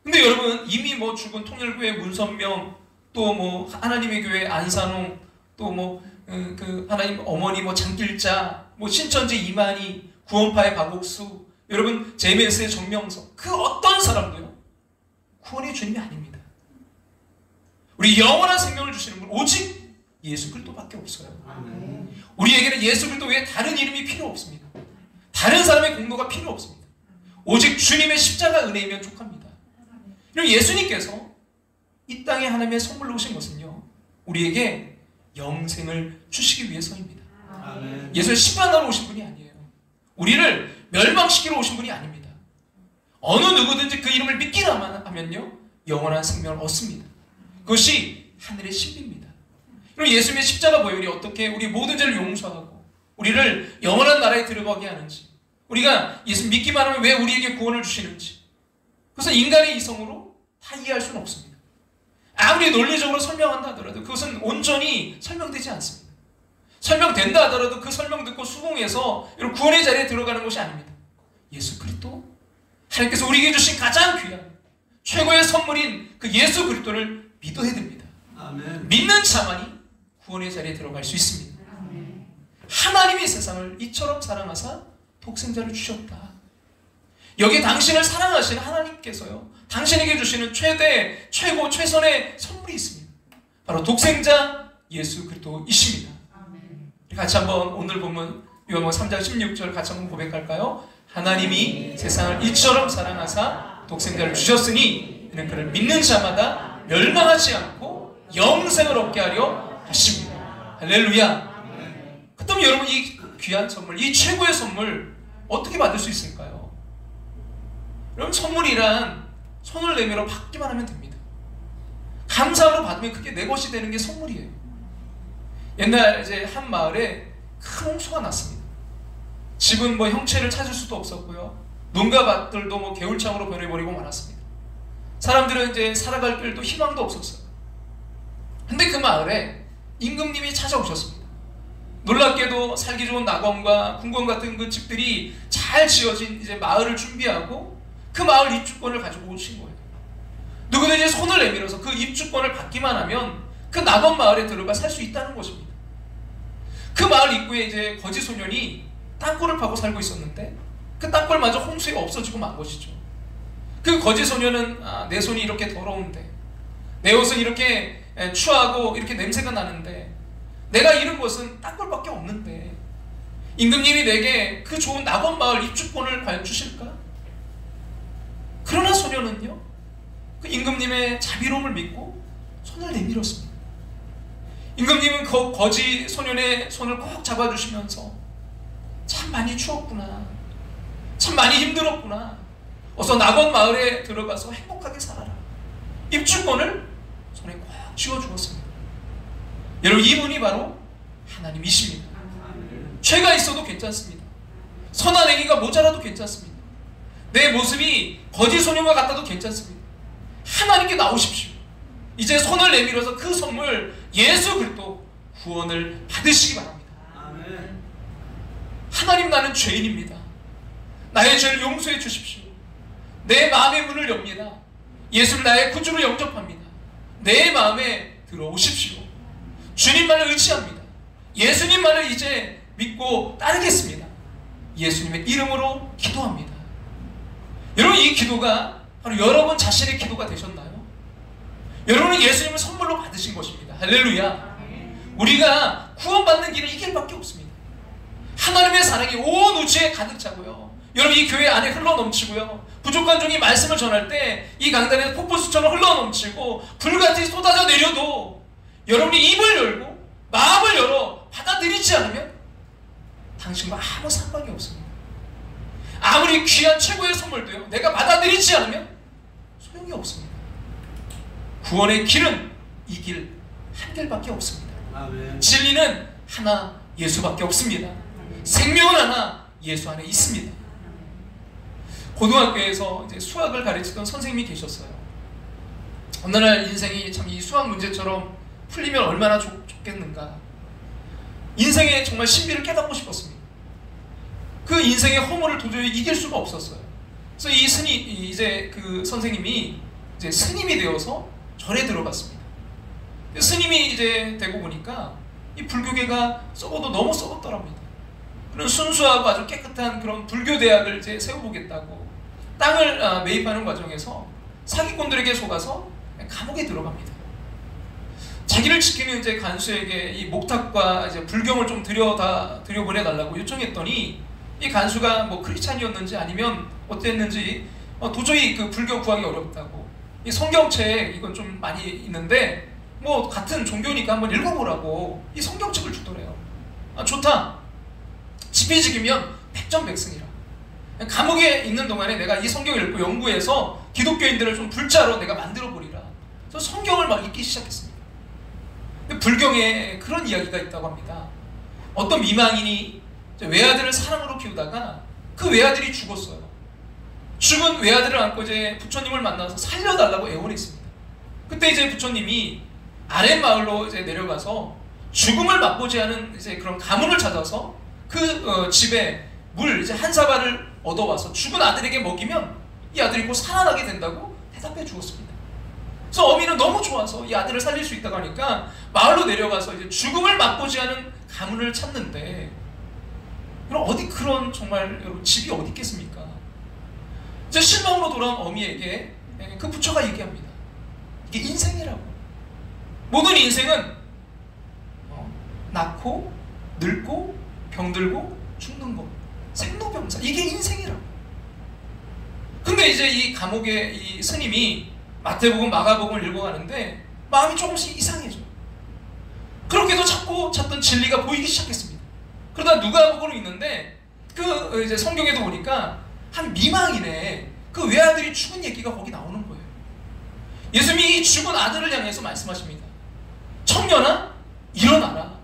근데 여러분 이미 죽은 통일교회 문선명, 또 하나님의 교회 안산홍, 또 그 하나님 어머니 장길자, 신천지 이만희, 구원파의 박옥수, 여러분 제메스의 정명석, 그 어떤 사람도요 구원의 주님이 아닙니다. 우리 영원한 생명을 주시는 분 오직 예수 그리스도밖에 없어요. 아멘. 우리에게는 예수 그리스도 외에 다른 이름이 필요 없습니다. 다른 사람의 공로가 필요 없습니다. 오직 주님의 십자가 은혜이면 족합니다. 그리고 예수님께서 이 땅에 하나님의 선물로 오신 것은요 우리에게 영생을 주시기 위해서입니다. 아멘. 예수는 심판하러 오신 분이 아니에요. 우리를 멸망시키러 오신 분이 아닙니다. 어느 누구든지 그 이름을 믿기만 하면요 영원한 생명을 얻습니다. 그것이 하늘의 신비입니다. 그럼 예수님의 십자가 보혈이 어떻게 우리 모든 죄를 용서하고 우리를 영원한 나라에 들어가게 하는지, 우리가 예수 믿기만 하면 왜 우리에게 구원을 주시는지, 그것은 인간의 이성으로 다 이해할 수는 없습니다. 아무리 논리적으로 설명한다 하더라도 그것은 온전히 설명되지 않습니다. 설명된다 하더라도 그 설명 듣고 수긍해서 구원의 자리에 들어가는 것이 아닙니다. 예수 그리스도, 하나님께서 우리에게 주신 가장 귀한 최고의 선물인 그 예수 그리스도를 믿어야 됩니다. 아멘. 믿는 자만이 구원의 자리에 들어갈 수 있습니다. 하나님이 세상을 이처럼 사랑하사 독생자를 주셨다. 여기 당신을 사랑하시는 하나님께서요 당신에게 주시는 최대, 최고, 최선의 선물이 있습니다. 바로 독생자 예수 그리스도이십니다. 같이 한번 오늘 보면 요한복음 3장 16절 같이 한번 고백할까요? 하나님이 세상을 이처럼 사랑하사 독생자를 주셨으니 이는 그를 믿는 자마다 멸망하지 않고 영생을 얻게 하려 하십니다. 할렐루야. 그렇다면 여러분 이 귀한 선물, 이 최고의 선물 어떻게 받을 수 있을까요? 여러분 선물이란 손을 내밀어 받기만 하면 됩니다. 감사로 받으면 그게 내 것이 되는 게 선물이에요. 옛날 이제 한 마을에 큰 홍수가 났습니다. 집은 형체를 찾을 수도 없었고요. 농가 밭들도 개울창으로 변해버리고 말았습니다. 사람들은 이제 살아갈 길도 희망도 없었어요. 근데 그 마을에 임금님이 찾아오셨습니다. 놀랍게도 살기 좋은 낙원과 궁궐 같은 그 집들이 잘 지어진 이제 마을을 준비하고 그 마을 입주권을 가지고 오신 거예요. 누구든지 손을 내밀어서 그 입주권을 받기만 하면 그 낙원 마을에 들어가 살 수 있다는 것입니다. 그 마을 입구에 이제 거지 소년이 땅굴을 파고 살고 있었는데 그 땅굴마저 홍수에 없어지고 만 것이죠. 그 거지 소년은 내 손이 이렇게 더러운데, 내 옷은 이렇게 추하고 이렇게 냄새가 나는데, 내가 잃은 것은 땅굴밖에 없는데 임금님이 내게 그 좋은 낙원 마을 입주권을 과연 주실까? 그러나 소년은요, 그 임금님의 자비로움을 믿고 손을 내밀었습니다. 임금님은 그 거지 소년의 손을 꼭 잡아주시면서 참 많이 추웠구나, 참 많이 힘들었구나, 어서 낙원 마을에 들어가서 행복하게 살아라, 입주권을 손에 꼭 쥐어주었습니다. 여러분, 이분이 바로 하나님이십니다. 죄가 있어도 괜찮습니다. 선한 행위가 모자라도 괜찮습니다. 내 모습이 거지 소년과 같아도 괜찮습니다. 하나님께 나오십시오. 이제 손을 내밀어서 그 선물 예수 그리스도 구원을 받으시기 바랍니다. 아멘. 하나님, 나는 죄인입니다. 나의 죄를 용서해 주십시오. 내 마음의 문을 엽니다. 예수를 나의 구주로 영접합니다. 내 마음에 들어오십시오. 주님만을 의지합니다. 예수님만을 이제 믿고 따르겠습니다. 예수님의 이름으로 기도합니다. 여러분, 이 기도가 바로 여러분 자신의 기도가 되셨나요? 여러분은 예수님을 선물로 받으신 것입니다. 할렐루야. 우리가 구원받는 길은 이 길밖에 없습니다. 하나님의 사랑이 온 우주에 가득 차고요, 여러분 이 교회 안에 흘러넘치고요, 부족한 종이 말씀을 전할 때 이 강단에서 폭포수처럼 흘러넘치고 불같이 쏟아져 내려도 여러분이 입을 열고 마음을 열어 받아들이지 않으면 당신과 아무 상관이 없습니다. 아무리 귀한 최고의 선물도요, 내가 받아들이지 않으면 소용이 없습니다. 구원의 길은 이 길 한 길밖에 없습니다. 아멘. 진리는 하나, 예수밖에 없습니다. 생명은 하나, 예수 안에 있습니다. 고등학교에서 이제 수학을 가르치던 선생님이 계셨어요. 어느 날 인생이 참 이 수학 문제처럼 풀리면 얼마나 좋겠는가. 인생의 정말 신비를 깨닫고 싶었습니다. 그 인생의 허물을 도저히 이길 수가 없었어요. 그래서 이제 그 선생님이 이제 스님이 되어서 절에 들어갔습니다. 스님이 이제 되고 보니까 이 불교계가 썩어도 너무 썩었더랍니다. 그런 순수하고 아주 깨끗한 그런 불교 대학을 이제 세워보겠다고 땅을 매입하는 과정에서 사기꾼들에게 속아서 감옥에 들어갑니다. 자기를 지키는 이제 간수에게 이 목탁과 이제 불경을 좀 들여보내달라고 요청했더니 이 간수가 뭐 크리스찬이었는지 아니면 어땠는지 도저히 그 불교 구하기 어렵다고, 이 성경책 이건 좀 많이 있는데 뭐 같은 종교니까 한번 읽어보라고 이 성경책을 주더래요. 좋다. 지피지기면 백전백승이라. 감옥에 있는 동안에 내가 이 성경을 읽고 연구해서 기독교인들을 좀 불자로 내가 만들어보리라. 그래서 성경을 막 읽기 시작했습니다. 근데 불경에 그런 이야기가 있다고 합니다. 어떤 미망인이 외아들을 사랑으로 키우다가 그 외아들이 죽었어요. 죽은 외아들을 안고 이제 부처님을 만나서 살려달라고 애원했습니다. 그때 이제 부처님이 아랫마을로 이제 내려가서 죽음을 맛보지 않은 이제 그런 가문을 찾아서 그 집에 물 이제 한 사발을 얻어와서 죽은 아들에게 먹이면 이 아들이 곧 살아나게 된다고 대답해 주었습니다. 그래서 어미는 너무 좋아서 이 아들을 살릴 수 있다고 하니까 마을로 내려가서 이제 죽음을 맛보지 않은 가문을 찾는데, 그럼 어디 그런 정말 여러분 집이 어디 있겠습니까? 이제 실망으로 돌아온 어미에게 그 부처가 얘기합니다. 이게 인생이라고. 모든 인생은 낳고 늙고 병들고 죽는 것, 생로병사, 이게 인생이라고. 근데 이제 이 감옥의 이 스님이 마태복음, 마가복음을 읽어가는데 마음이 조금씩 이상해져요. 그렇게도 자꾸 찾던 진리가 보이기 시작했습니다. 그러다 누가복음으로 있는데 그 이제 성경에도 보니까 한 미망인의 그 외아들이 죽은 얘기가 거기 나오는 거예요. 예수님이 이 죽은 아들을 향해서 말씀하십니다. 청년아 일어나라.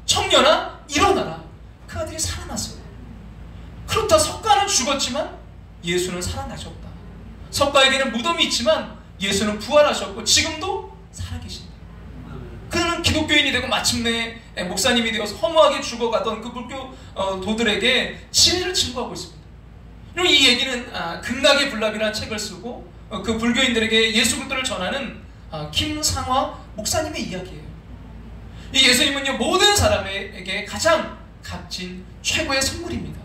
청년아 일어나라. 그 아들이 살아났어요. 그렇다 석가는 죽었지만 예수는 살아나셨다. 석가에게는 무덤이 있지만 예수는 부활하셨고 지금도 살아계신다. 그는 기독교인이 되고 마침내 목사님이 되어서 허무하게 죽어가던 그 불교 도들에게 진리를 증거하고 있습니다. 이 얘기는 이야기는 극락의 불납이라는 책을 쓰고 그 불교인들에게 예수 그리스도를 전하는 김상화 목사님의 이야기예요. 이 예수님은요, 모든 사람에게 가장 값진 최고의 선물입니다.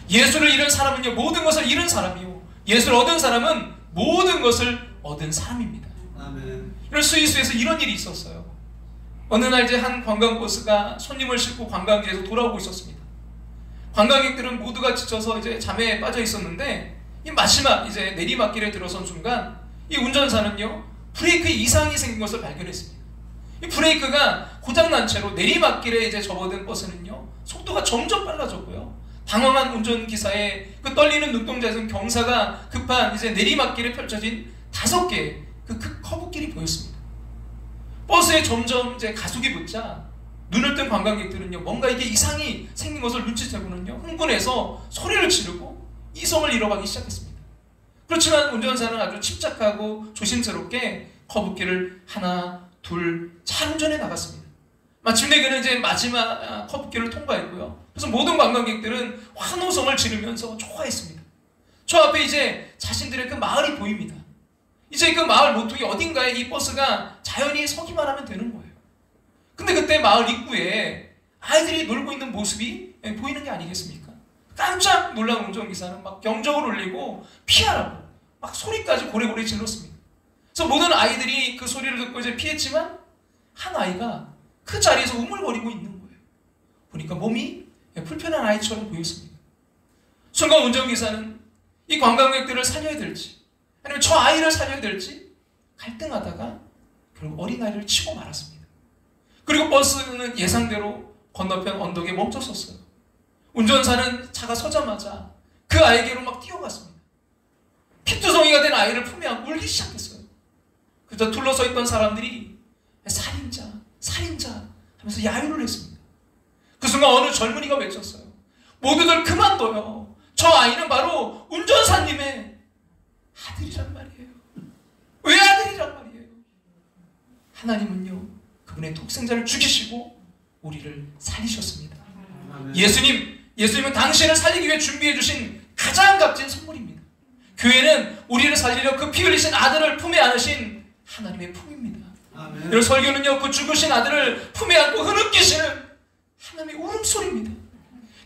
예수를 잃은 사람은요, 모든 것을 잃은 사람이요, 예수를 얻은 사람은 모든 것을 얻은 사람입니다. 아멘. 이런 스위스에서 이런 일이 있었어요. 어느 날 이제 한 관광버스가 손님을 싣고 관광지에서 돌아오고 있었습니다. 관광객들은 모두가 지쳐서 이제 잠에 빠져 있었는데, 이 마지막 이제 내리막길에 들어선 순간 이 운전사는요, 브레이크에 이상이 생긴 것을 발견했습니다. 이 브레이크가 고장난 채로 내리막길에 이제 접어든 버스는요, 속도가 점점 빨라졌고요. 당황한 운전기사의 그 떨리는 눈동자에서는 경사가 급한 이제 내리막길에 펼쳐진 5개의 그 커브길이 보였습니다. 버스에 점점 이제 가속이 붙자 눈을 뜬 관광객들은요, 뭔가 이게 이상이 생긴 것을 눈치채고는요, 흥분해서 소리를 지르고 이성을 잃어가기 시작했습니다. 그렇지만 운전사는 아주 침착하고 조심스럽게 커브길을 하나, 둘, 잘 운전해 나갔습니다. 마침내 그는 이제 마지막 커브길을 통과했고요. 그래서 모든 관광객들은 환호성을 지르면서 좋아했습니다. 저 앞에 이제 자신들의 그 마을이 보입니다. 이제 그 마을 모퉁이 어딘가에 이 버스가 자연히 서기만 하면 되는 거예요. 근데 그때 마을 입구에 아이들이 놀고 있는 모습이 보이는 게 아니겠습니까? 깜짝 놀란 운전기사는 막 경적을 울리고 피하라고 막 소리까지 고래고래 질렀습니다. 그래서 모든 아이들이 그 소리를 듣고 이제 피했지만 한 아이가 그 자리에서 우물거리고 있는 거예요. 보니까 몸이 불편한 아이처럼 보였습니다. 순간 운전기사는 이 관광객들을 살려야 될지 아니면 저 아이를 살려야 될지 갈등하다가 결국 어린아이를 치고 말았습니다. 그리고 버스는 예상대로 건너편 언덕에 멈춰섰어요. 운전사는 차가 서자마자 그 아이에게로 막 뛰어갔습니다. 피투성이가 된 아이를 품에 안고 울기 시작했어요. 그저 둘러서 있던 사람들이 살인자, 살인자 하면서 야유를 했습니다. 그 순간 어느 젊은이가 외쳤어요. 모두들 그만둬요. 저 아이는 바로 운전사님의 아들이란 말이에요. 왜 아들이란 말이에요? 하나님은요, 그분의 독생자를 죽이시고 우리를 살리셨습니다. 예수님은 당신을 살리기 위해 준비해 주신 가장 값진 선물입니다. 교회는 우리를 살리려 그 피 흘리신 아들을 품에 안으신 하나님의 품입니다. 여러분, 설교는요, 그 죽으신 아들을 품에 안고 흐느끼시는 하나님의 울음소리입니다.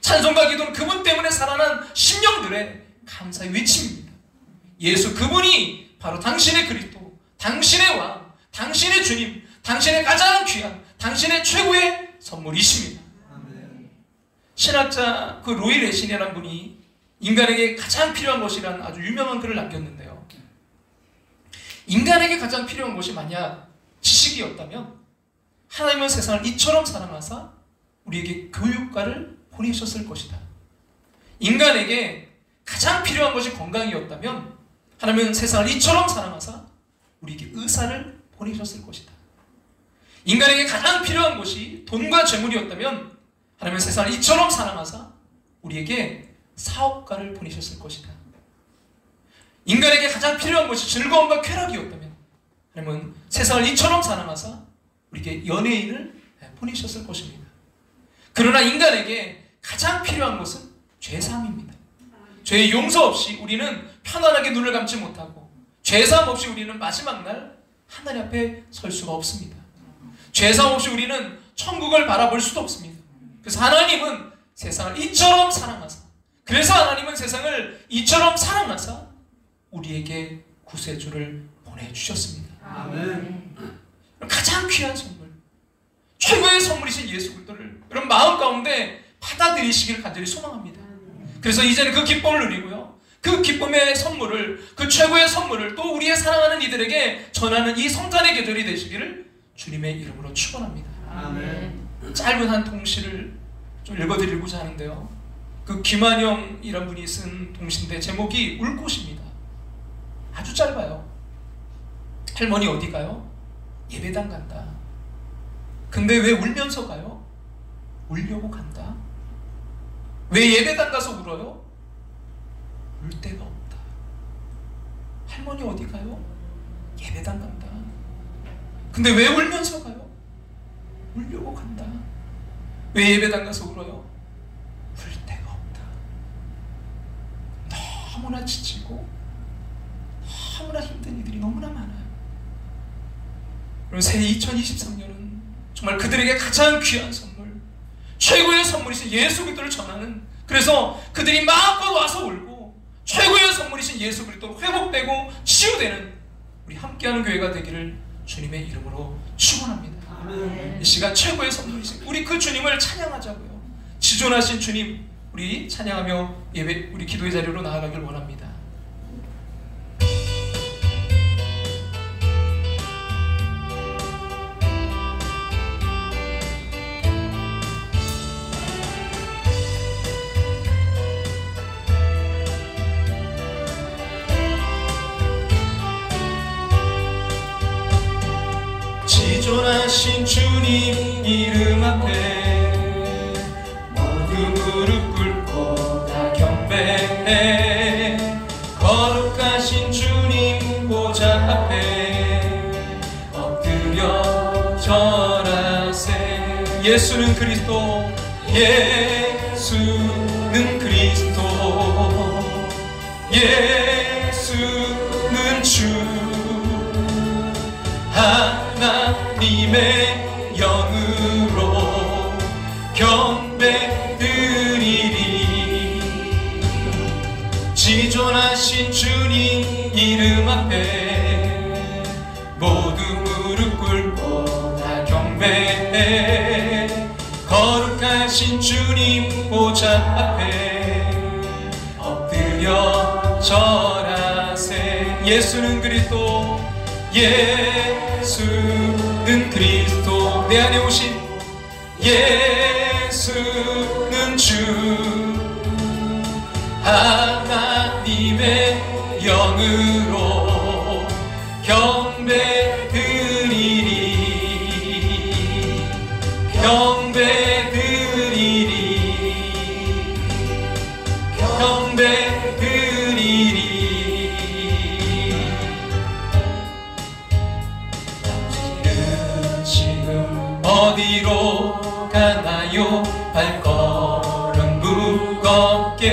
찬송과 기도는 그분 때문에 살아난 심령들의 감사의 외침입니다. 예수 그분이 바로 당신의 그리스도, 당신의 왕, 당신의 주님, 당신의 가장 귀한, 당신의 최고의 선물이십니다. 신학자 그 로이 레신이라는 분이 인간에게 가장 필요한 것이라는 아주 유명한 글을 남겼는데요. 인간에게 가장 필요한 것이 만약 지식이었다면 하나님은 세상을 이처럼 사랑하사 우리에게 교육가를 보내셨을 것이다. 인간에게 가장 필요한 것이 건강이었다면 하나님은 세상을 이처럼 사랑하사 우리에게 의사를 보내셨을 것이다. 인간에게 가장 필요한 것이 돈과 재물이었다면 하나님은 세상을 이처럼 사랑하사 우리에게 사업가를 보내셨을 것이다. 인간에게 가장 필요한 것이 즐거움과 쾌락이었다면 하나님은 세상을 이처럼 사랑하사 우리에게 연예인을 보내셨을 것입니다. 그러나 인간에게 가장 필요한 것은 죄사함입니다. 죄의 용서 없이 우리는 편안하게 눈을 감지 못하고, 죄사함 없이 우리는 마지막 날 하나님 앞에 설 수가 없습니다. 죄사함 없이 우리는 천국을 바라볼 수도 없습니다. 그래서 하나님은 세상을 이처럼 사랑하사, 그래서 하나님은 세상을 이처럼 사랑하사 우리에게 구세주를 보내주셨습니다. 아멘. 가장 귀한 선물, 최고의 선물이신 예수 그리스도를 여러분 마음 가운데 받아들이시기를 간절히 소망합니다. 그래서 이제는 그 기쁨을 누리고요, 그 기쁨의 선물을, 그 최고의 선물을 또 우리의 사랑하는 이들에게 전하는 이 성탄의 계절이 되시기를 주님의 이름으로 축원합니다. 아멘. 짧은 한 동시를 좀 읽어드리고자 하는데요, 그 김한영이란 분이 쓴 동시인데 제목이 울꽃입니다. 아주 짧아요. 할머니 어디 가요? 예배당 간다. 근데 왜 울면서 가요? 울려고 간다. 왜 예배당 가서 울어요? 울 데가 없다. 할머니 어디 가요? 예배당 간다. 근데 왜 울면서 가요? 울려고 간다. 왜 예배당 가서 울어요? 울 데가 없다. 너무나 지치고 너무나 힘든 이들이 너무나 많아요. 그리고 새해 2023년은 정말 그들에게 가장 귀한 선물, 최고의 선물이신 예수 그리스도를 전하는, 그래서 그들이 마음껏 와서 울고 최고의 선물이신 예수 그리스도로 회복되고 치유되는 우리 함께하는 교회가 되기를 주님의 이름으로 축원합니다. 이 시간 최고의 선물이신 우리 그 주님을 찬양하자고요. 지존하신 주님, 우리 찬양하며 예배, 우리 기도의 자리로 나아가길 원합니다. 지존하신 주님 이름 앞에 모두 무릎 꿇고 다 경배해. 거룩하신 주님 보좌 앞에 엎드려 절하세. 예수는 그리스도, 예수는 그리스도, 예수는 주 하나님의 영으로 경배드리리. 지존하신 주님 이름 앞에 모두 무릎 꿇고 다 경배해. 거룩하신 주님 보좌 앞에 엎드려 절하세. 예수는 그리스도, 예수는 그리스도, 내 안에 오신 예수는 주 하나님의 영으로 경배드리리. 경배드리리. 경배드리리. 어디로 가나요? 발걸음 무겁게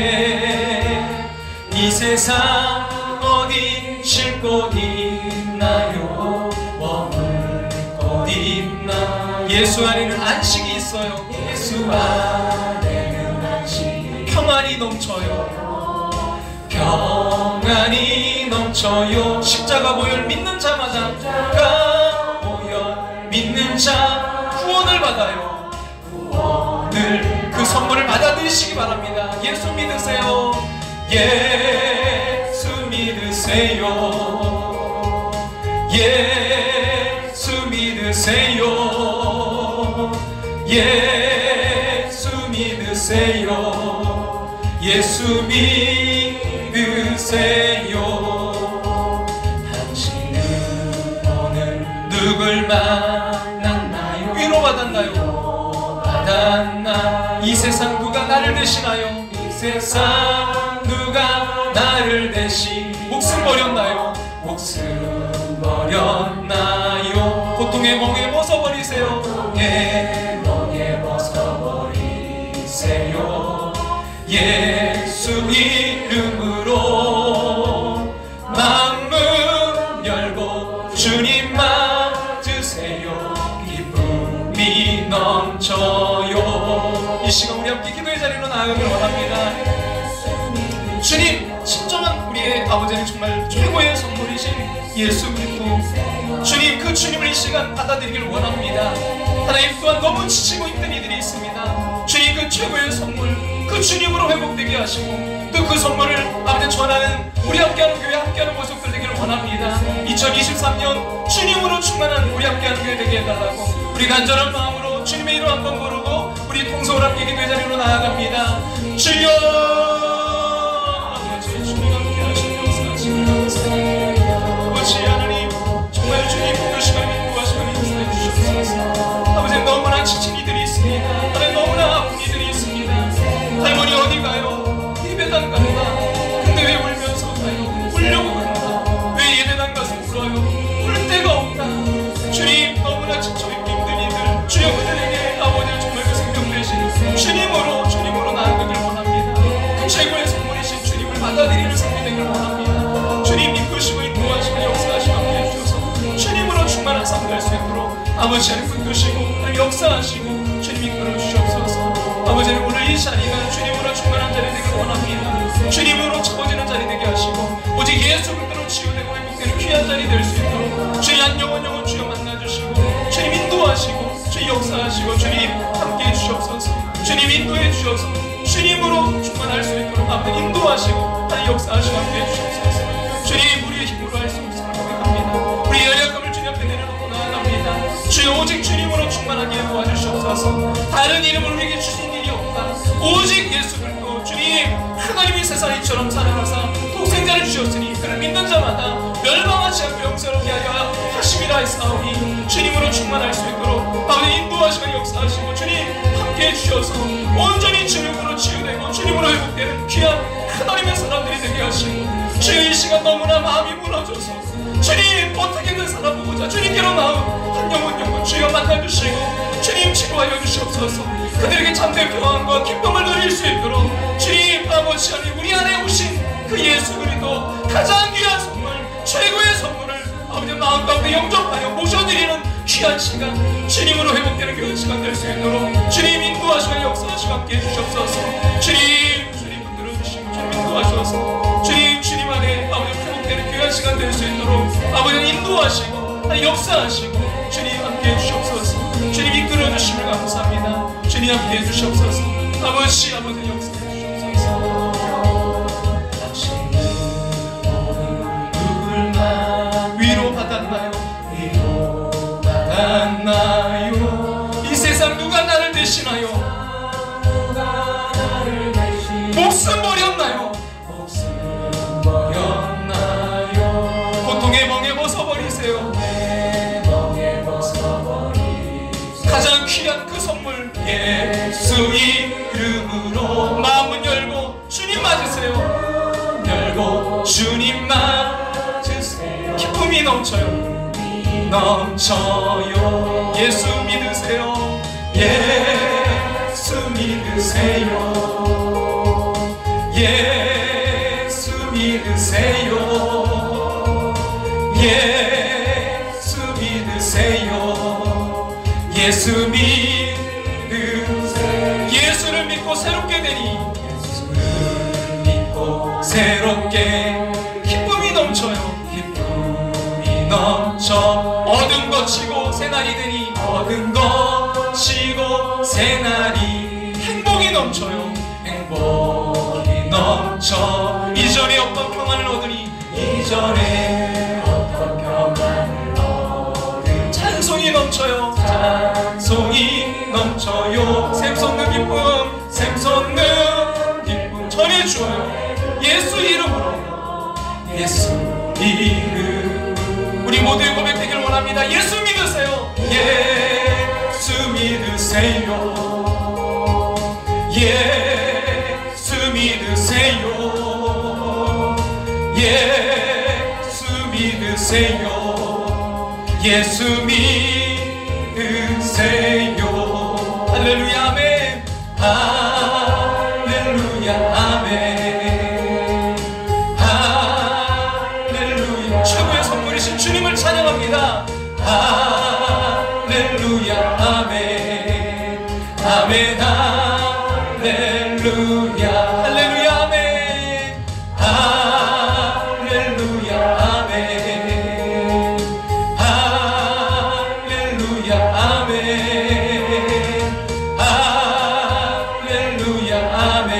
이 세상 어디 쉴 곳 있나요? 머물 곳 있나? 예수 안에는 안식이 있어요. 예수 안에는 안식이, 평안이 넘쳐요. 평안이 넘쳐요. 십자가 보혈 믿는 자마다, 십자가 보혈 믿는 자 구원을 받아요. 구원을, 그 선물을 받아들이시기 바랍니다. 예수 믿으세요. 예수 믿으세요. 예수 믿으세요. 예수 믿으세요. 예수 믿으세요. 당신은 오늘 누굴 만났나요? 위로받았나요? 받았나? 이 세상 누가 나를 대신하여? 이 세상 누가 나를 대신 목숨 버렸나요? 목숨 버렸나요? 고통의 멍에 벗어버리세요. 고통의 멍에 벗어버리세요. 예수 이름으로 마음 열고 주님 맞으세요. 기쁨이 넘쳐요. 이 시간 우리 함께 기도의 자리로 나아가길 원합니다. 주님, 진정한 우리의 아버지는 정말 최고의 선물이신 예수 그리스도, 주님, 그 주님을 이 시간 받아들이길 원합니다. 하나님, 또한 너무 지치고 힘든 이들이 있습니다. 주님, 그 최고의 선물, 그 주님으로 회복되게 하시고 또 그 선물을 아버지 전하는 우리 함께하는 교회, 함께하는 모습들 되기를 원합니다. 2023년 주님으로 충만한 우리 함께하는 교회 되게 해달라고 우리 간절한 마음으로 주님의 이름 한번 부르고 우리 통성을 함께 기도의 자리로 나아갑니다. 주여, 아버지, 주님 함께 하시는 역사하시길 아버지 하나님, 정말 주님 그 시간에 인도하시고 인사해 주셨소서. 아버지, 너무나 지친 이들이 있습니다. 하나님, 너무나 아픈 이들이 있습니다. 할머니 어디 가요? 예배당 간다. 근데 왜 울면서 가요? 울려고 간다. 왜 예배당 가서 울어요? 울 데가 없다. 주님, 너무나 지쳐 있기 힘든 이들, 주여 그들에게 아버지 정말 그 생명 되신 주님으로 나아가길 원합니다. 그 최고의 선물이신 주님을 받아들이는 생명 되기를 원합니다. 주님 이끄시고 인도하시고 역사하시고 함께해 주셔서 주님으로 충만한 삶 될 수 있도록 아버지 하나님 붙드시고 역사하시고 주님 이끌어 주시옵소서. 아버지 하나님 오늘 이 자리가 주님으로 충만한 자리 되기를 원합니다. 주님으로 채워지는 자리 되게 하시고 오직 예수 그리스도로 치유되고 회복되는 귀한 자리 될 수 있도록 주님 한 영혼 주여 만나주시고 주님 인도하시고 주님 역사하시고 주님 함께해 주시옵소서. 주님 인도해 주셔서 주님으로 충만할 수 있도록 아버지 인도하시고 하나님 역사하시고 함께해 주시옵소서. 주님 우리의 힘으로 할 수 없음을 고백합니다. 우리 연약함을 주님 앞에 내려놓고 나아갑니다. 주여 오직 주님으로 충만하게 도와주시옵소서. 다른 이름을 우리에게 주신 일이 없다. 오직 예수 그리스도 주님 하나님이 세상이처럼 살아가사 독생자를 주셨으니 그를 믿는 자마다 멸망하지 않고 영생하게 하여 하심이라 하사오니 주님으로 충만할 수 있도록 아버지 인도하시고 역사하시고 주님 함께해 주셔서 온전히 주님으로 치유되고 주님으로 회복되는 귀한 하나님의 사람들이 되게 하시고 주여 이 시간 너무나 마음이 무너져서 주님 어떻게든 살아보고자 주님께로 나온 한 영혼 주여 만나주시고 주님 치료하여 주시옵소서. 그들에게 참된 평안과 기쁨을 누릴 수 있도록 주님 아버지 하나님 우리 안에 오신 그 예수 그리스도 가장 귀한 선물 최고의 선물을 아버지 마음 가운데 영접하여 모셔드리는 귀한 시간 주님으로 회복되는 귀한 시간 될 수 있도록 주님 인도하시고 역사하시고 함께해 주시옵소서. 주님 붙들어주시고 주님 인도하셔서 주님 안에 아버지 회복되는 귀한 시간 될 수 있도록 아버지 인도하시고 역사하시고 주님 함께해 주시옵소서. 주님 이끌어 주심을 감사합니다. 주님 함께해 주시옵소서. 아버지 역사해 주시옵소서. 받았나요? 이 세상 누가 나를 대신하여 목숨 버렸나요? 고통의 멍에 벗어버리세요. 가장 귀한 그 선물 예수 이름으로 마음은 열고 주님 맞으세요. 열고 주님 맞으세요. 기쁨이 넘쳐요. 예수 믿으세요. 예수 믿으세요. 예수 믿으세요. 예수 믿으세요. 예수 믿으세요. 예수를 믿고 새롭게 되니 예수를 믿고 새롭게 기쁨이 넘쳐요. 기쁨이 넘쳐 얻은 것 치고 새날이 되니 얻은 것 치고 새날이 행복이 넘쳐요. 행복이 넘쳐 이전에 어떤 평안을 얻으니 이전에 어떤 평안을 얻으니 찬송이 넘쳐요. 찬송이 넘쳐요. 샘솟는 기쁨 샘솟는 기쁨 전해주어요. 예수 이름으로 예수 이름 우리 모두의 고백되기를 원합니다. 예수 믿으세요. 예수 믿으세요. 예수 믿으세요. 예수 믿으세요. 예수 믿으세요. 할렐루야 아멘. 할렐루야 아멘. 할렐루야. 최고의 선물이신 주님을 찬양합니다. 할렐루야 아멘. 아멘 할렐루야. 할렐루야 아멘. 할렐루야 아멘. 할렐루야 아멘. 할렐루야 아멘.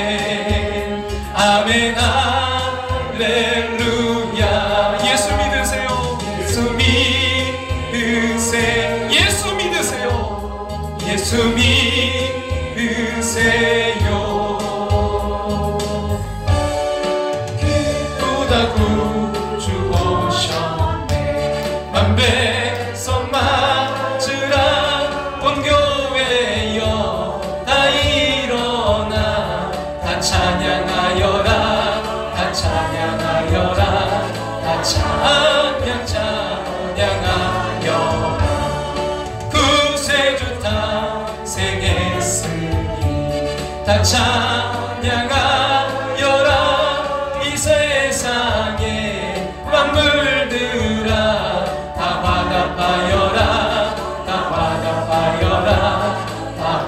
아멘 할렐루야. 예수 믿으세요. 예수 믿으세요. 예수 믿으세요. 예수 믿으세요. 기쁘다 구주 오셨네. 만백성 맞으라 온 교회여 다 일어나 다 찬양하여라. 다 찬양하여라. 다 찬양하여라. 구세주 탄생했으니 다 찬양하여라. 이 세상 받아봐여라 다 받아봐여라 다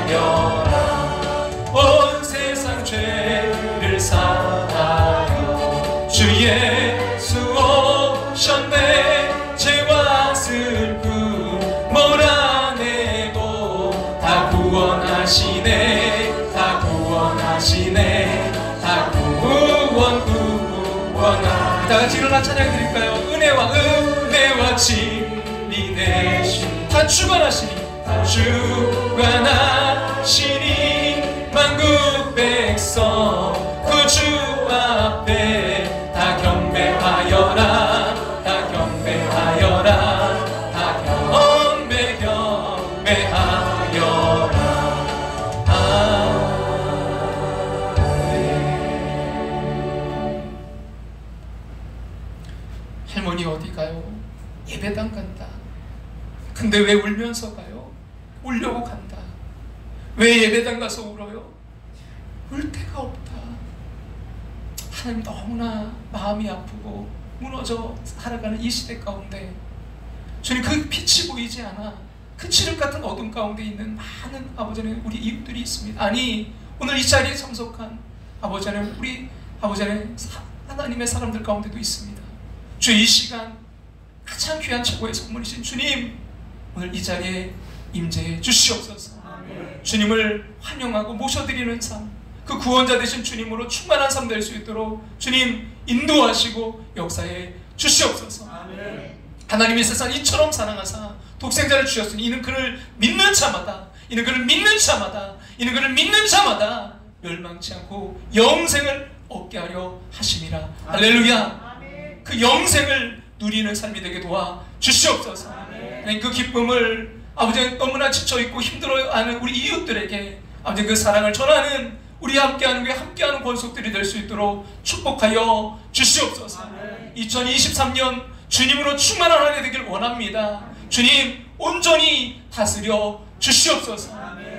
받아봐여라 온 세상 죄를 사하여 주 예수 오셨네 죄와 슬픔 몰아내고 다 구원하시네 다 구원하시네 다 구원하시네 다같이 일어나 찬양 드릴까요? 은혜와 진리 되신 다 주관하시니 다 주관하시니 만국 백성 그 주 앞에 다 경배하여라 다 경배하여라 다 경배하여라 할머니 어디 가요? 예배당 간다. 근데 왜 울면서 가요? 울려고 간다. 왜 예배당 가서 울어요? 울 데가 없다. 하나님 너무나 마음이 아프고 무너져 살아가는 이 시대 가운데 주님 그 빛이 보이지 않아. 그 칠흑 같은 어둠 가운데 있는 많은 아버지 하나님 우리 이웃들이 있습니다. 아니 오늘 이 자리에 참석한 아버지 하나님 우리 아버지 하나님 하나님의 사람들 가운데도 있습니다. 주 이 시간 가장 귀한 최고의 선물이신 주님 오늘 이 자리에 임재해 주시옵소서. 주님을 환영하고 모셔드리는 삶 그 구원자 되신 주님으로 충만한 삶 될 수 있도록 주님 인도하시고 역사해 주시옵소서. 하나님이 세상 이처럼 사랑하사 독생자를 주셨으니 이는 그를 믿는 자마다 이는 그를 믿는 자마다 이는 그를 믿는 자마다 멸망치 않고 영생을 얻게 하려 하심이라. 할렐루야. 그 영생을 누리는 삶이 되게 도와 주시옵소서. 그 기쁨을 아버지 너무나 지쳐있고 힘들어하는 우리 이웃들에게 아버지 그 사랑을 전하는 우리 함께하는 권속들이 될 수 있도록 축복하여 주시옵소서. 2023년 주님으로 충만한 한 해 되길 원합니다. 주님 온전히 다스려 주시옵소서.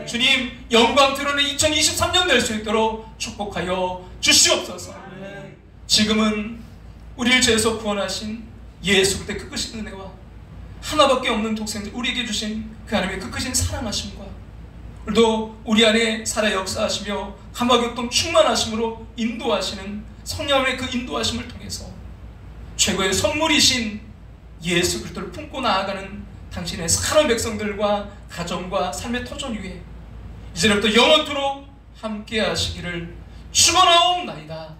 주님 영광 드러낸 2023년 될 수 있도록 축복하여 주시옵소서. 지금은 우리를 죄에서 구원하신 예수 그때 그 크신 은혜와 하나밖에 없는 독생자 우리에게 주신 그 하나님의 그 크신 사랑하심과 오늘도 우리 안에 살아 역사하시며 감화교통 충만하심으로 인도하시는 성령의 그 인도하심을 통해서 최고의 선물이신 예수 그리스도를 품고 나아가는 당신의 사랑하는 백성들과 가정과 삶의 터전 위에 이제부터 영원토록 함께 하시기를 축원하옵나이다.